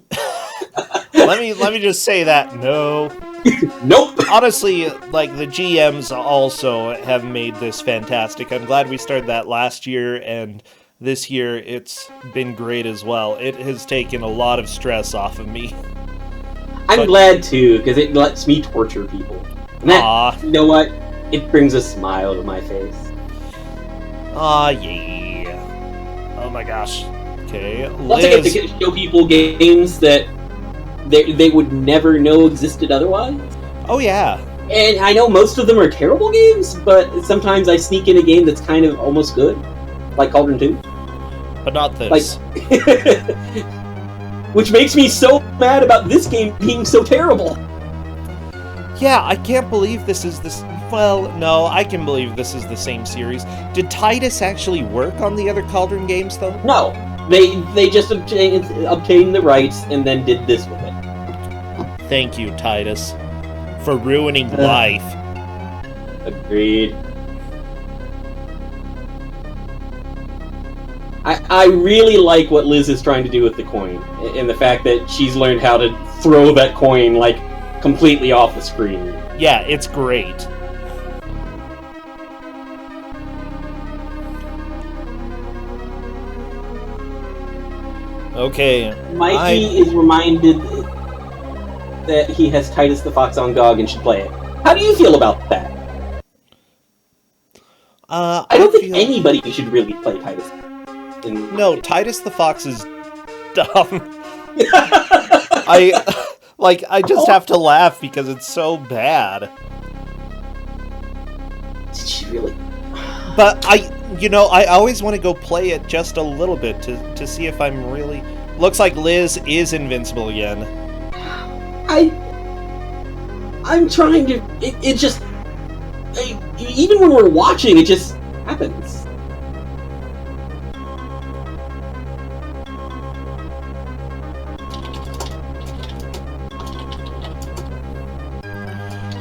let me just say that no. Nope. Honestly, like the GMs also have made this fantastic. I'm glad we started that last year, and this year it's been great as well. It has taken a lot of stress off of me. I'm glad too, because it lets me torture people. And that, you know what? It brings a smile to my face. Aw, yeah. Oh my gosh. Okay, Plus, I get to show people games that they would never know existed otherwise. Oh yeah. And I know most of them are terrible games, but sometimes I sneak in a game that's kind of almost good, like Cauldron 2. But not this. Which makes me so mad about this game being so terrible. Yeah, I can't believe this is this. Well, no, I can believe this is the same series. Did Titus actually work on the other Cauldron games, though? No, they just obtained the rights and then did this with it. Thank you, Titus, for ruining life. Agreed. I really like what Liz is trying to do with the coin, and the fact that she's learned how to throw that coin, like, completely off the screen. Yeah, it's great. Okay. Mikey is reminded that he has Titus the Fox on GOG and should play it. How do you feel about that? I don't think anybody should really play Titus. No, Titus the Fox is dumb. I just have to laugh because it's so bad. Did she really? But I always want to go play it just a little bit to see if I'm really... Looks like Liz is invincible again. I'm trying to... It just... even when we're watching, it just happens.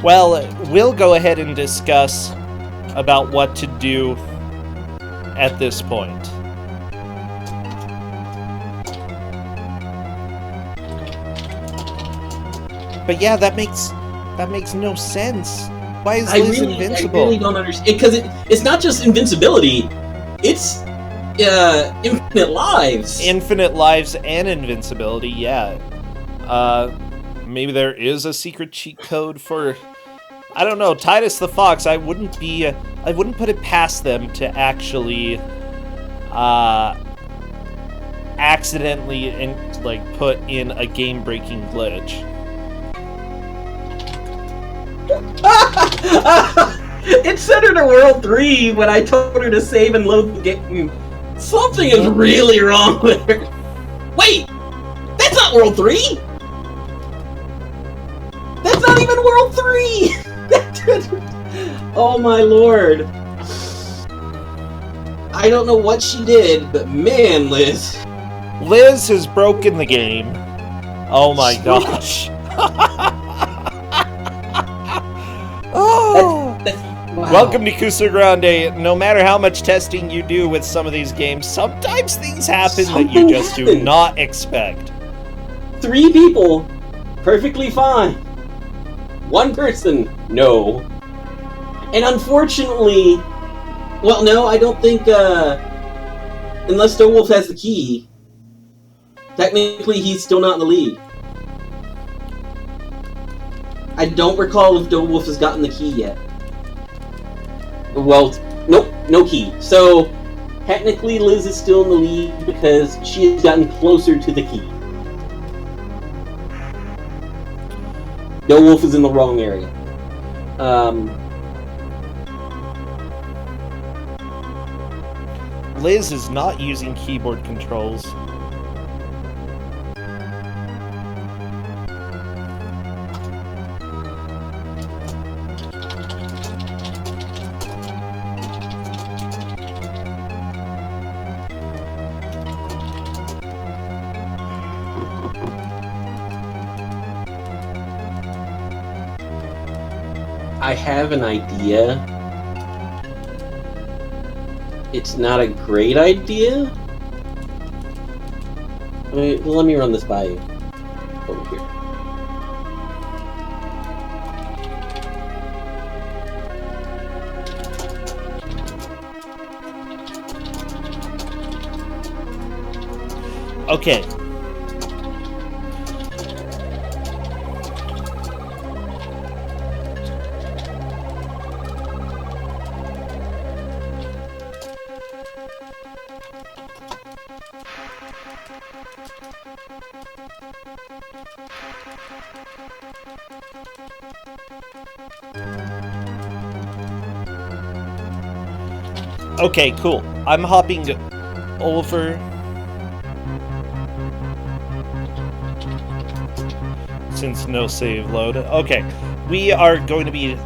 Well, we'll go ahead and discuss about what to do at this point. But yeah, that makes no sense. Why is Liz invincible? I really don't understand, because it's not just invincibility, it's infinite lives. Infinite lives and invincibility, yeah. Maybe there is a secret cheat code for... I don't know, Titus the Fox, I wouldn't put it past them to actually, accidentally, put in a game-breaking glitch. It sent her to World 3 when I told her to save and load the game. Something is really wrong with her. Wait! That's not World 3! That's not even World 3! Oh my lord. I don't know what she did, but man, Liz. Liz has broken the game. Oh my gosh. Oh. Wow. Welcome to Kusogr4nde. No matter how much testing you do with some of these games, sometimes things happen that you just do not expect. 3 people, perfectly fine. 1 person, no. And unfortunately, well, no, I don't think, unless Stowolf has the key, technically he's still not in the lead. I don't recall if Stowolf has gotten the key yet. Well, nope, no key. So, technically Liz is still in the lead because she has gotten closer to the key. Stowolf is in the wrong area. Liz is not using keyboard controls. I have an idea. It's not a great idea. Wait, let me run this by you. Over here. Okay. Okay, cool. I'm hopping over. Since no save load. Okay, we are going to be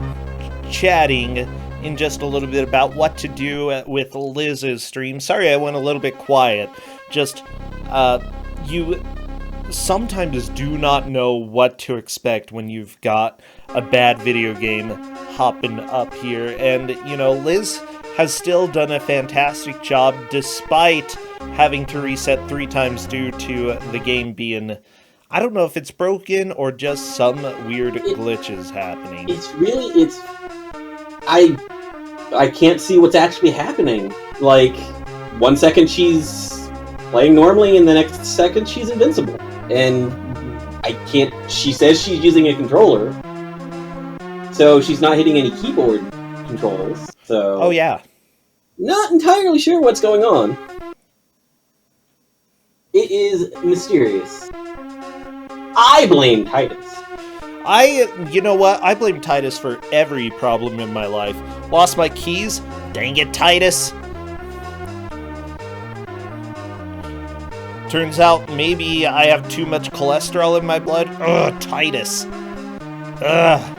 chatting in just a little bit about what to do with Liz's stream. Sorry I went a little bit quiet. Just, you sometimes do not know what to expect when you've got a bad video game hopping up here. And, you know, Liz has still done a fantastic job despite having to reset 3 times due to the game being, I don't know if it's broken or just some weird glitches happening. I can't see what's actually happening. Like, 1 second she's playing normally and the next second she's invincible. And I can't, she says she's using a controller, so she's not hitting any keyboard controls, so... Oh yeah. Not entirely sure what's going on. It is mysterious. I blame Titus. You know what? I blame Titus for every problem in my life. Lost my keys? Dang it, Titus. Turns out maybe I have too much cholesterol in my blood. Ugh, Titus. Ugh.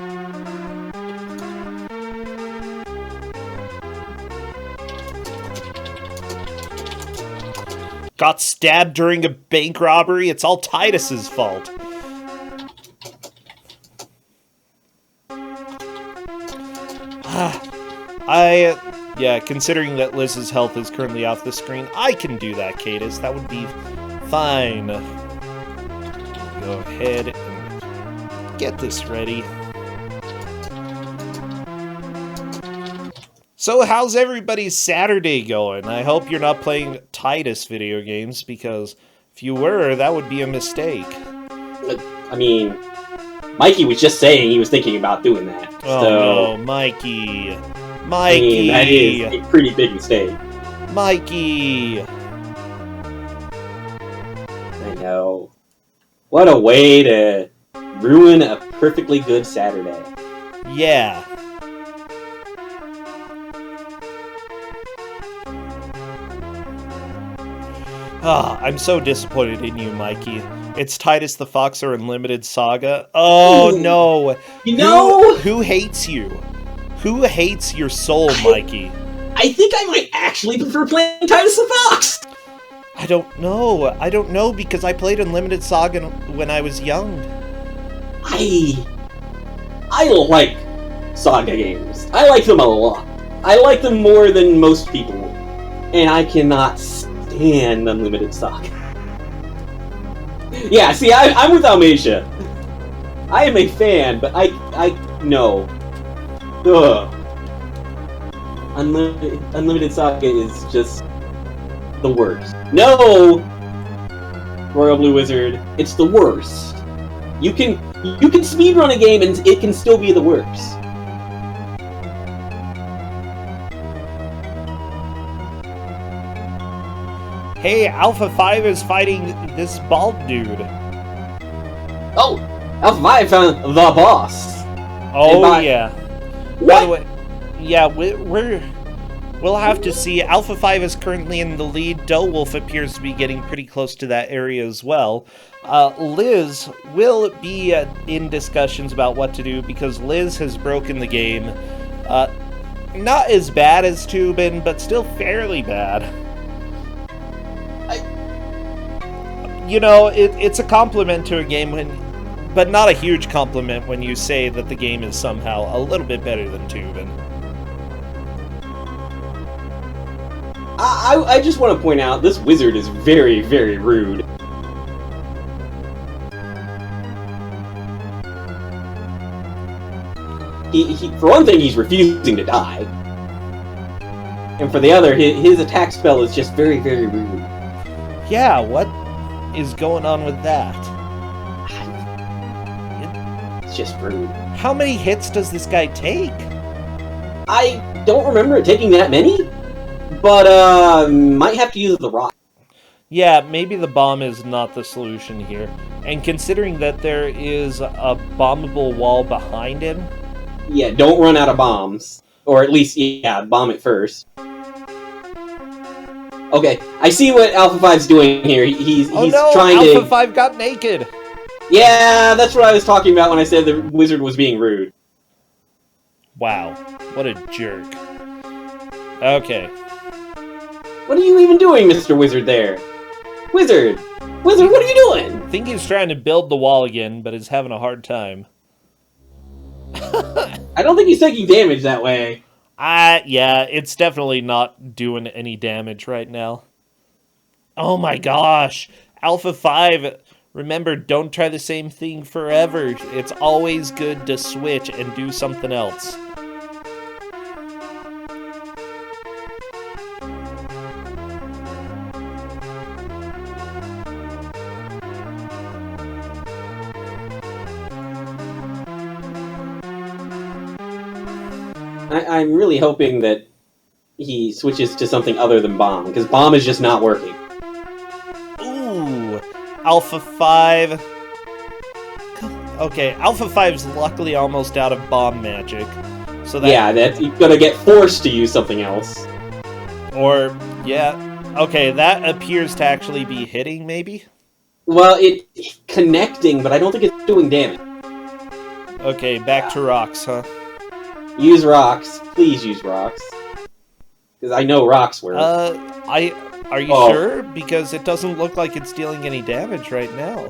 Got stabbed during a bank robbery? It's all Titus's fault. Yeah, considering that Liz's health is currently off the screen, I can do that, Cadis. That would be fine. Go ahead and get this ready. So how's everybody's Saturday going? I hope you're not playing Titus video games, because if you were, that would be a mistake. I mean, Mikey was just saying he was thinking about doing that. Oh so, no, Mikey. Mikey! I mean, that is a pretty big mistake. Mikey! I know. What a way to ruin a perfectly good Saturday. Yeah. I'm so disappointed in you, Mikey. It's Titus the Foxer Unlimited Saga. Oh, Ooh. No. You know? Who hates you? Who hates your soul, Mikey? I think I might actually prefer playing Titus the Fox! don't know. I don't know because I played Unlimited Saga when I was young. I like Saga games. I like them a lot. I like them more than most people. And I cannot stand Unlimited Saga. Yeah, see, I'm with Almeida. I am a fan, but no. Ugh. Unlimited Saga is just the worst. No! Royal Blue Wizard, it's the worst. You can speedrun a game and it can still be the worst. Hey, Alpha 5 is fighting this bald dude. Oh! Alpha 5 found the boss! Oh, yeah. What? By the way, yeah, we'll have to see. Alpha 5 is currently in the lead. Wolf appears to be getting pretty close to that area as well. Liz will be in discussions about what to do because Liz has broken the game. Not as bad as Tubin, but still fairly bad. You know, it's a compliment to a game but not a huge compliment when you say that the game is somehow a little bit better than Tubin. I just want to point out, this wizard is very, very rude. He for one thing, he's refusing to die. And for the other, his attack spell is just very, very rude. Yeah, what is going on with that? It's just rude. How many hits does this guy take? I don't remember it taking that many, but might have to use the rock. Yeah, maybe the bomb is not the solution here. And considering that there is a bombable wall behind him... Yeah, don't run out of bombs. Or at least, yeah, bomb it first. Okay, I see what Alpha 5's doing here. He's trying to... Alpha 5 got naked! Yeah, that's what I was talking about when I said the wizard was being rude. Wow, what a jerk. Okay. What are you even doing, Mr. Wizard there? Wizard! Wizard, what are you doing? I think he's trying to build the wall again, but is having a hard time. I don't think he's taking damage that way. Yeah, it's definitely not doing any damage right now. Oh my gosh! Alpha 5, remember, don't try the same thing forever. It's always good to switch and do something else. I'm really hoping that he switches to something other than bomb, because bomb is just not working. Ooh, Alpha 5. Okay, Alpha 5's luckily almost out of bomb magic. So that... Yeah, you're gonna get forced to use something else. Or, yeah. Okay, that appears to actually be hitting, maybe? Well, it's connecting, but I don't think it's doing damage. Okay, back to rocks, huh? Use rocks. Please use rocks. Because I know rocks work. Are you sure? Because it doesn't look like it's dealing any damage right now.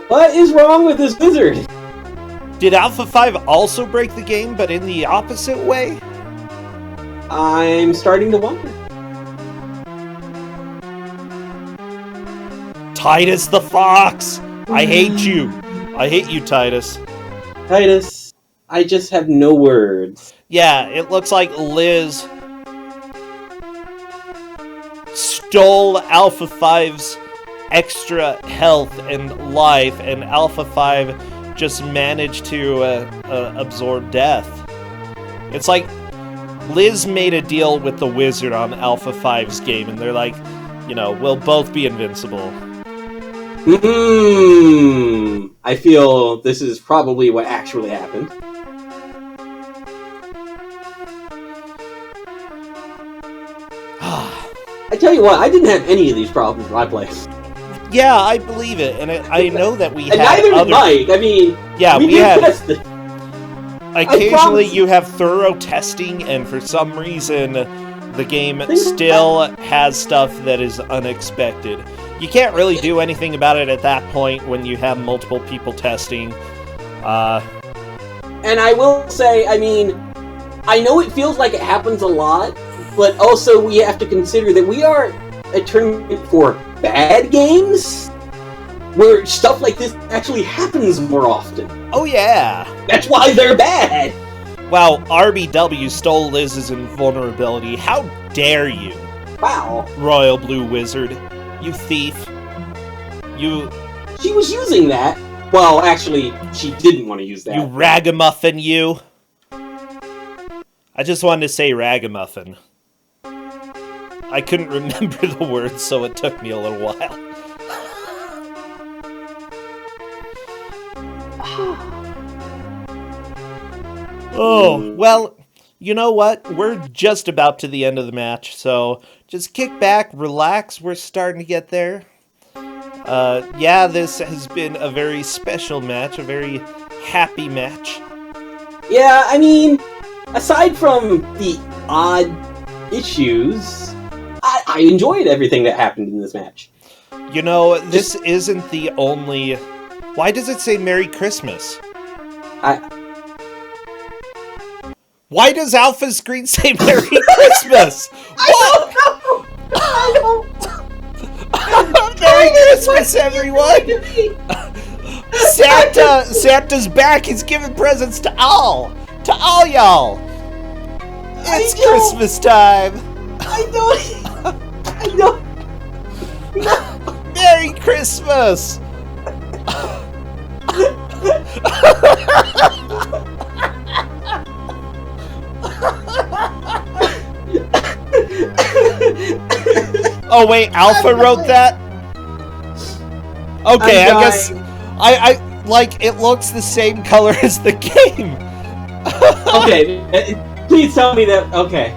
What is wrong with this wizard? Did Alpha 5 also break the game, but in the opposite way? I'm starting to wonder. Titus the Fox! I hate you! I hate you, Titus. Titus, I just have no words. Yeah, it looks like Liz stole Alpha 5's extra health and life, and Alpha 5 just managed to absorb death. It's like Liz made a deal with the wizard on Alpha 5's game, and they're like, you know, we'll both be invincible. I feel this is probably what actually happened. I tell you what, I didn't have any of these problems when I played. Yeah, I believe it, and I know that we and had neither other... did Mike. I mean, yeah, we had. Occasionally, you have thorough testing, and for some reason, The game still has stuff that is unexpected. You can't really do anything about it at that point when you have multiple people testing. And I will say, I mean, I know it feels like it happens a lot, but also we have to consider that we are a tournament for bad games, where stuff like this actually happens more often. Oh yeah! That's why they're bad! Wow, RBW stole Liz's invulnerability. How dare you? Wow. Royal Blue Wizard. You thief. You... She was using that. Well, actually, she didn't want to use that. You ragamuffin, you. I just wanted to say ragamuffin. I couldn't remember the words, so it took me a little while. Oh, well, you know what? We're just about to the end of the match, so just kick back, relax, we're starting to get there. Yeah, this has been a very special match, a very happy match. Yeah, I mean, aside from the odd issues, I enjoyed everything that happened in this match. You know, this isn't the only... Why does it say Merry Christmas? Why does Alpha's screen say Merry Christmas? I don't know! Merry Christmas, everyone! Santa's back. He's giving presents to all y'all. It's Christmas time. I know. Merry Christmas. Oh wait, Alpha wrote that? Okay, I guess I like it looks the same color as the game. Okay, please tell me that. Okay,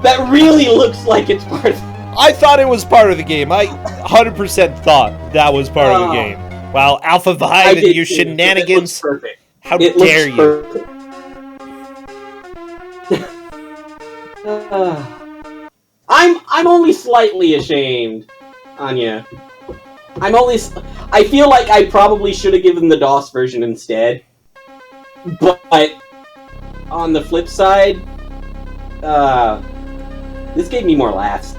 that really looks like it's part of. I thought it was part of the game. I 100% thought that was part of the game. Wow, Alpha Vibe and your shenanigans. Perfect. How dare you? I'm only slightly ashamed, Anya. I feel like I probably should have given the DOS version instead. But on the flip side, this gave me more laughs.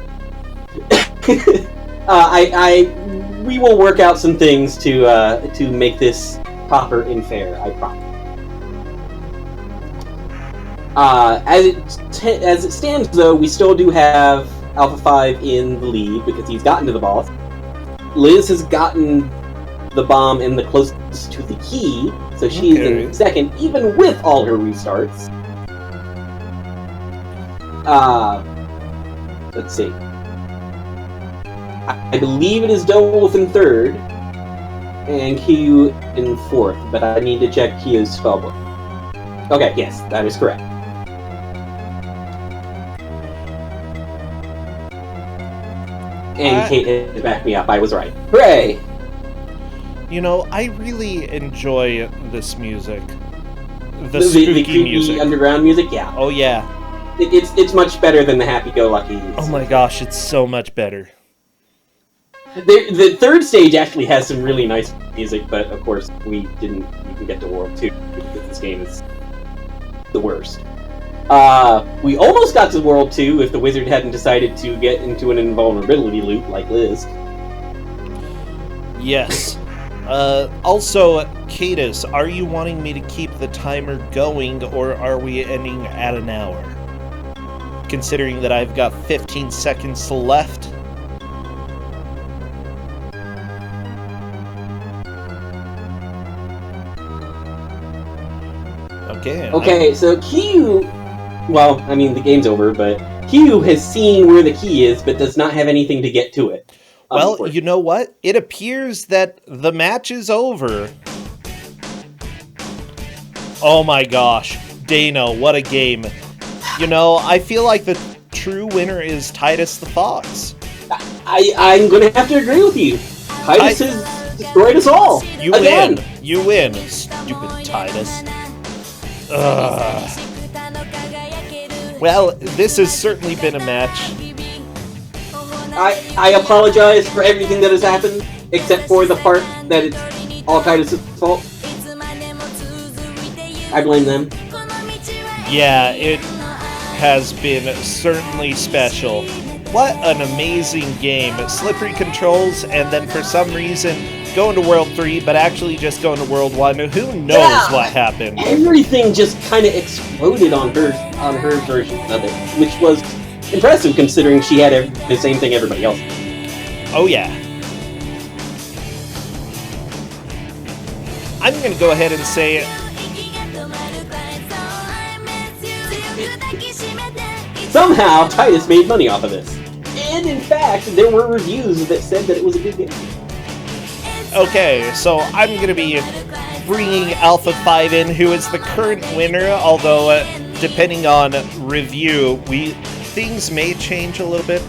We will work out some things to make this proper and fair. I promise. As it stands, though, we still do have Alpha 5 in the lead because he's gotten to the boss. Liz has gotten the bomb in the closest to the key, so she is in second, even with all her restarts. Let's see. I believe it is Dolph in third, and Q in fourth, but I need to check Q's spellbook. Okay, yes, that is correct. And Kate has backed me up. I was right. Hooray! You know, I really enjoy this music. The spooky creepy music. Underground music, yeah. Oh yeah. It's much better than the happy-go-lucky. Oh my gosh, it's so much better. The third stage actually has some really nice music, but of course we didn't even get to World 2 because this game is the worst. We almost got to World 2 if the wizard hadn't decided to get into an invulnerability loop like Liz. Yes. Also, Cadus, are you wanting me to keep the timer going, or are we ending at an hour? Considering that I've got 15 seconds left. Okay, so Q... Well, I mean, the game's over, but Q has seen where the key is, but does not have anything to get to it. Well, you know what? It appears that the match is over. Oh my gosh. Dano, what a game. You know, I feel like the true winner is Titus the Fox. I'm going to have to agree with you. Titus has destroyed us all. You again. win. You win, stupid Titus. Ugh. Well, this has certainly been a match. I apologize for everything that has happened, except for the part that it's all Titus' fault. I blame them. Yeah, it has been certainly special. What an amazing game. Slippery controls, and then for some reason, going to World 3, but actually just going to World 1. Who knows what happened? Everything just kind of exploded on her version of it, which was impressive considering she had the same thing everybody else did. Oh yeah. I'm going to go ahead and say somehow Titus made money off of this. And in fact, there were reviews that said that it was a good game. Okay, so I'm going to be bringing Alpha 5 in, who is the current winner, although depending on review, things may change a little bit.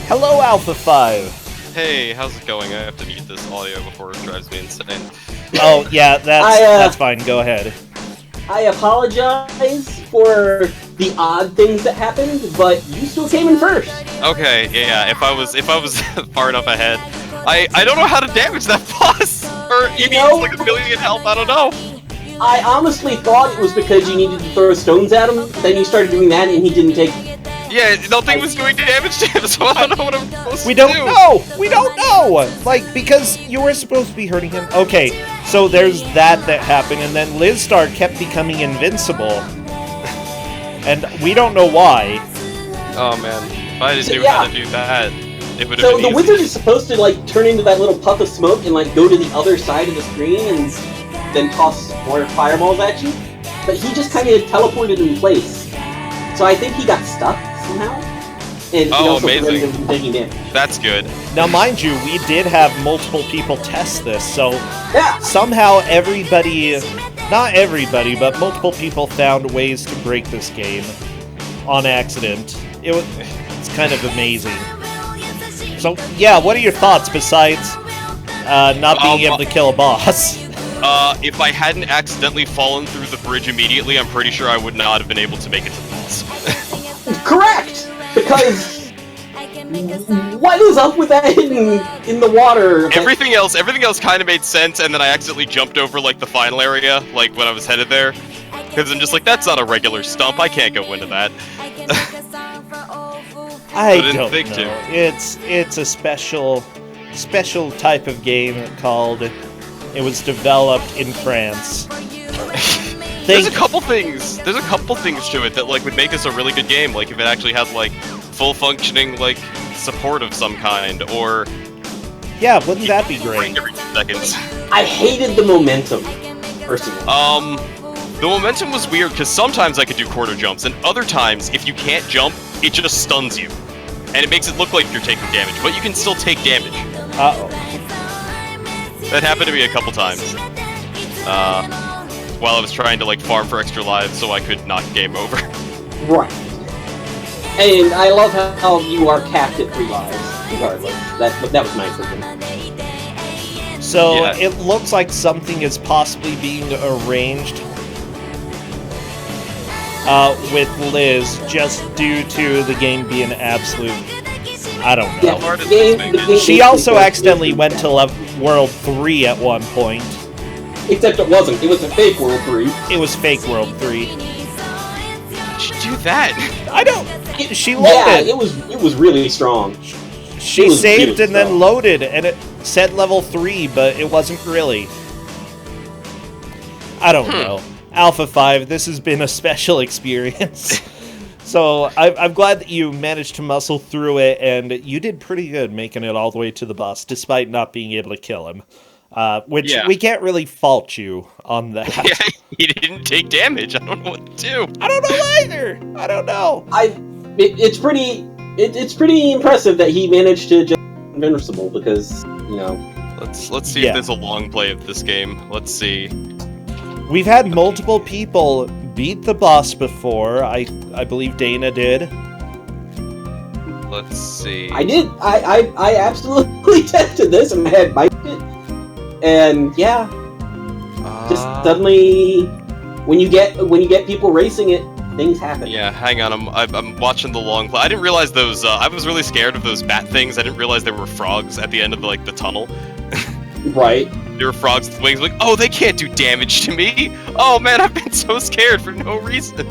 Hello, Alpha 5. Hey, how's it going? I have to mute this audio before it drives me insane. Oh, yeah, that's fine. Go ahead. I apologize for the odd things that happened, but you still came in first. Okay, yeah. If I was far enough ahead, I don't know how to damage that boss, or he needs like a million health. I don't know. I honestly thought it was because you needed to throw stones at him. Then you started doing that, and he didn't take. Yeah, nothing was doing damage to him, so I don't know what I'm supposed to do. We don't know! We don't know! Like, because you were supposed to be hurting him. Okay, so there's that happened, and then Lizstar kept becoming invincible. And we don't know why. Oh man, if I just knew how to do that, it would have been So the easy. wizard is supposed to like turn into that little puff of smoke and like go to the other side of the screen and then toss more fireballs at you, but he just kind of teleported in place. So I think he got stuck somehow, and it also prevented him from taking damage. That's good. Now, mind you, we did have multiple people test this, so Yeah. somehow everybody, not everybody, but multiple people found ways to break this game on accident. It's kind of amazing. So, yeah, what are your thoughts besides not being able to kill a boss? If I hadn't accidentally fallen through the bridge immediately, I'm pretty sure I would not have been able to make it to the boss. Correct! Because what is up with that in the water? Everything else kind of made sense, and then I accidentally jumped over like the final area, like when I was headed there, because I'm just like, that's not a regular stump. I can't go into that. I didn't don't think know. to. It's a special type of game called. It was developed in France. There's a couple things to it that like would make this a really good game. Like if it actually had like full functioning like support of some kind, or yeah, wouldn't that be great? Every 2 seconds. I hated the momentum, personally. The momentum was weird because sometimes I could do quarter jumps, and other times if you can't jump, it just stuns you, and it makes it look like you're taking damage, but you can still take damage. Uh-oh. That happened to me a couple times. While I was trying to like farm for extra lives so I could knock game over. Right. And I love how you are capped at 3 lives, regardless. That was nice of him. So Yeah. it looks like something is possibly being arranged with Liz just due to the game being absolute. I don't know. Yeah, the game She also accidentally went to World 3 at one point. Except it wasn't. It was a fake World 3. It was fake World 3. How'd you do that? I don't. She loaded. Yeah, it was really strong. She was saved really and then strong. loaded, and it said level 3, but it wasn't really. I don't know. Alpha 5, this has been a special experience. So I'm glad that you managed to muscle through it, and you did pretty good making it all the way to the boss, despite not being able to kill him. Which we can't really fault you on that. Yeah, he didn't take damage. I don't know what to do. I don't know either. I don't know. It's pretty impressive that he managed to just invincible because Let's see if there's a long play of this game. Let's see. We've had multiple people beat the boss before. I believe Dana did. Let's see. I did. I absolutely tested this and I had biked it, and yeah, just suddenly when you get people racing it, Things happen. Yeah, hang on. I'm watching the long play. I didn't realize those. I was really scared of those bat things. I didn't realize there were frogs at the end of the tunnel. Right. There were frogs with wings. Like, oh, they can't do damage to me. Oh man, I've been so scared for no reason.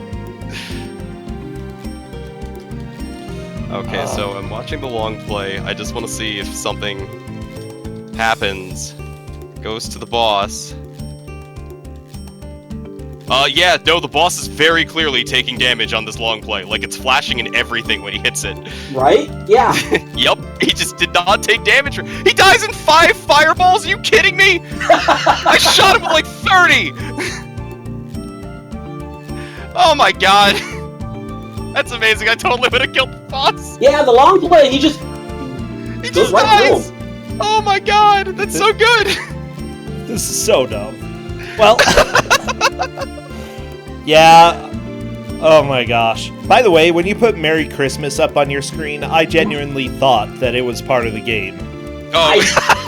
Okay, so I'm watching the long play. I just want to see if something happens. Goes to the boss. Yeah, no, the boss is very clearly taking damage on this long play. Like, it's flashing and everything when he hits it. Right? Yeah. Yup, he just did not take damage. He dies in 5 fireballs? Are you kidding me? I shot him with like 30! Oh my god. That's amazing, I totally would have killed the boss. Yeah, the long play, he just dies! right through him. Oh my god, that's so good! This is so dumb. Well... yeah. Oh my gosh. By the way, when you put Merry Christmas up on your screen, I genuinely thought that it was part of the game. Oh, I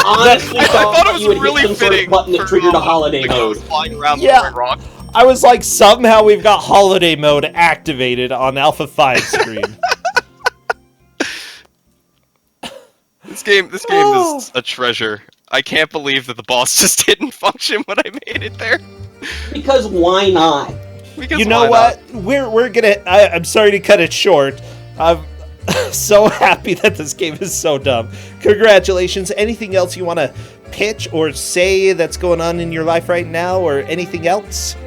honestly I thought it was you would really hit some sort of fitting button that triggered a holiday mode. Flying around Yeah. throwing rocks. I was like, somehow we've got holiday mode activated on Alpha 5 screen. This game is a treasure. I can't believe that the boss just didn't function when I made it there. Because why not? Because You know why what? We're gonna... I'm sorry to cut it short. I'm so happy that this game is so dumb. Congratulations. Anything else you want to pitch or say that's going on in your life right now, or anything else?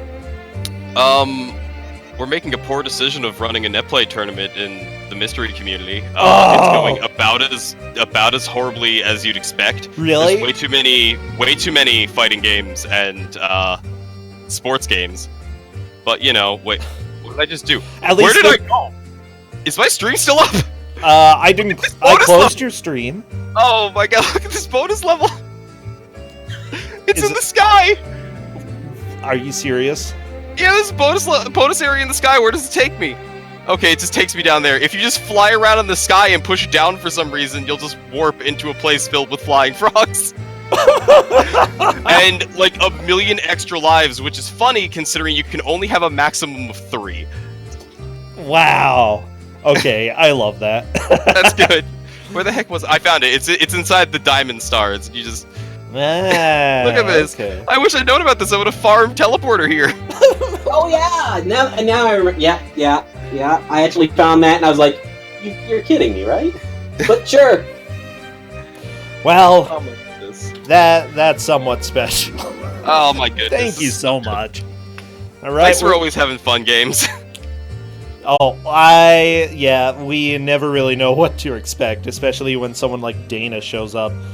We're making a poor decision of running a netplay tournament in the mystery community. It's Oh. going about as horribly as you'd expect. Really? There's way too many fighting games and sports games. But you know, wait, what did I just do? At Where least did I go? Is my stream still up? I didn't... I bonus closed your stream. Oh my god, look at this bonus level! It's Is in it- the sky! Are you serious? Yeah, this bonus area in the sky, where does it take me? Okay, it just takes me down there. If you just fly around in the sky and push it down for some reason, you'll just warp into a place filled with flying frogs. And like a million extra lives, which is funny considering you can only have a maximum of 3. Wow. Okay, I love that. That's good. Where the heck was I found it? It's inside the diamond stars. You just look at this. Okay. I wish I'd known about this. I would have farmed teleporter here. Oh yeah! Now I remember. Yeah. I actually found that, and I was like, "You're kidding me, right?" But sure. Well, Oh my goodness. that's somewhat special. Oh my goodness. Thank you so much. All right. Thanks for always having fun games. Oh, we never really know what to expect, especially when someone like Dana shows up.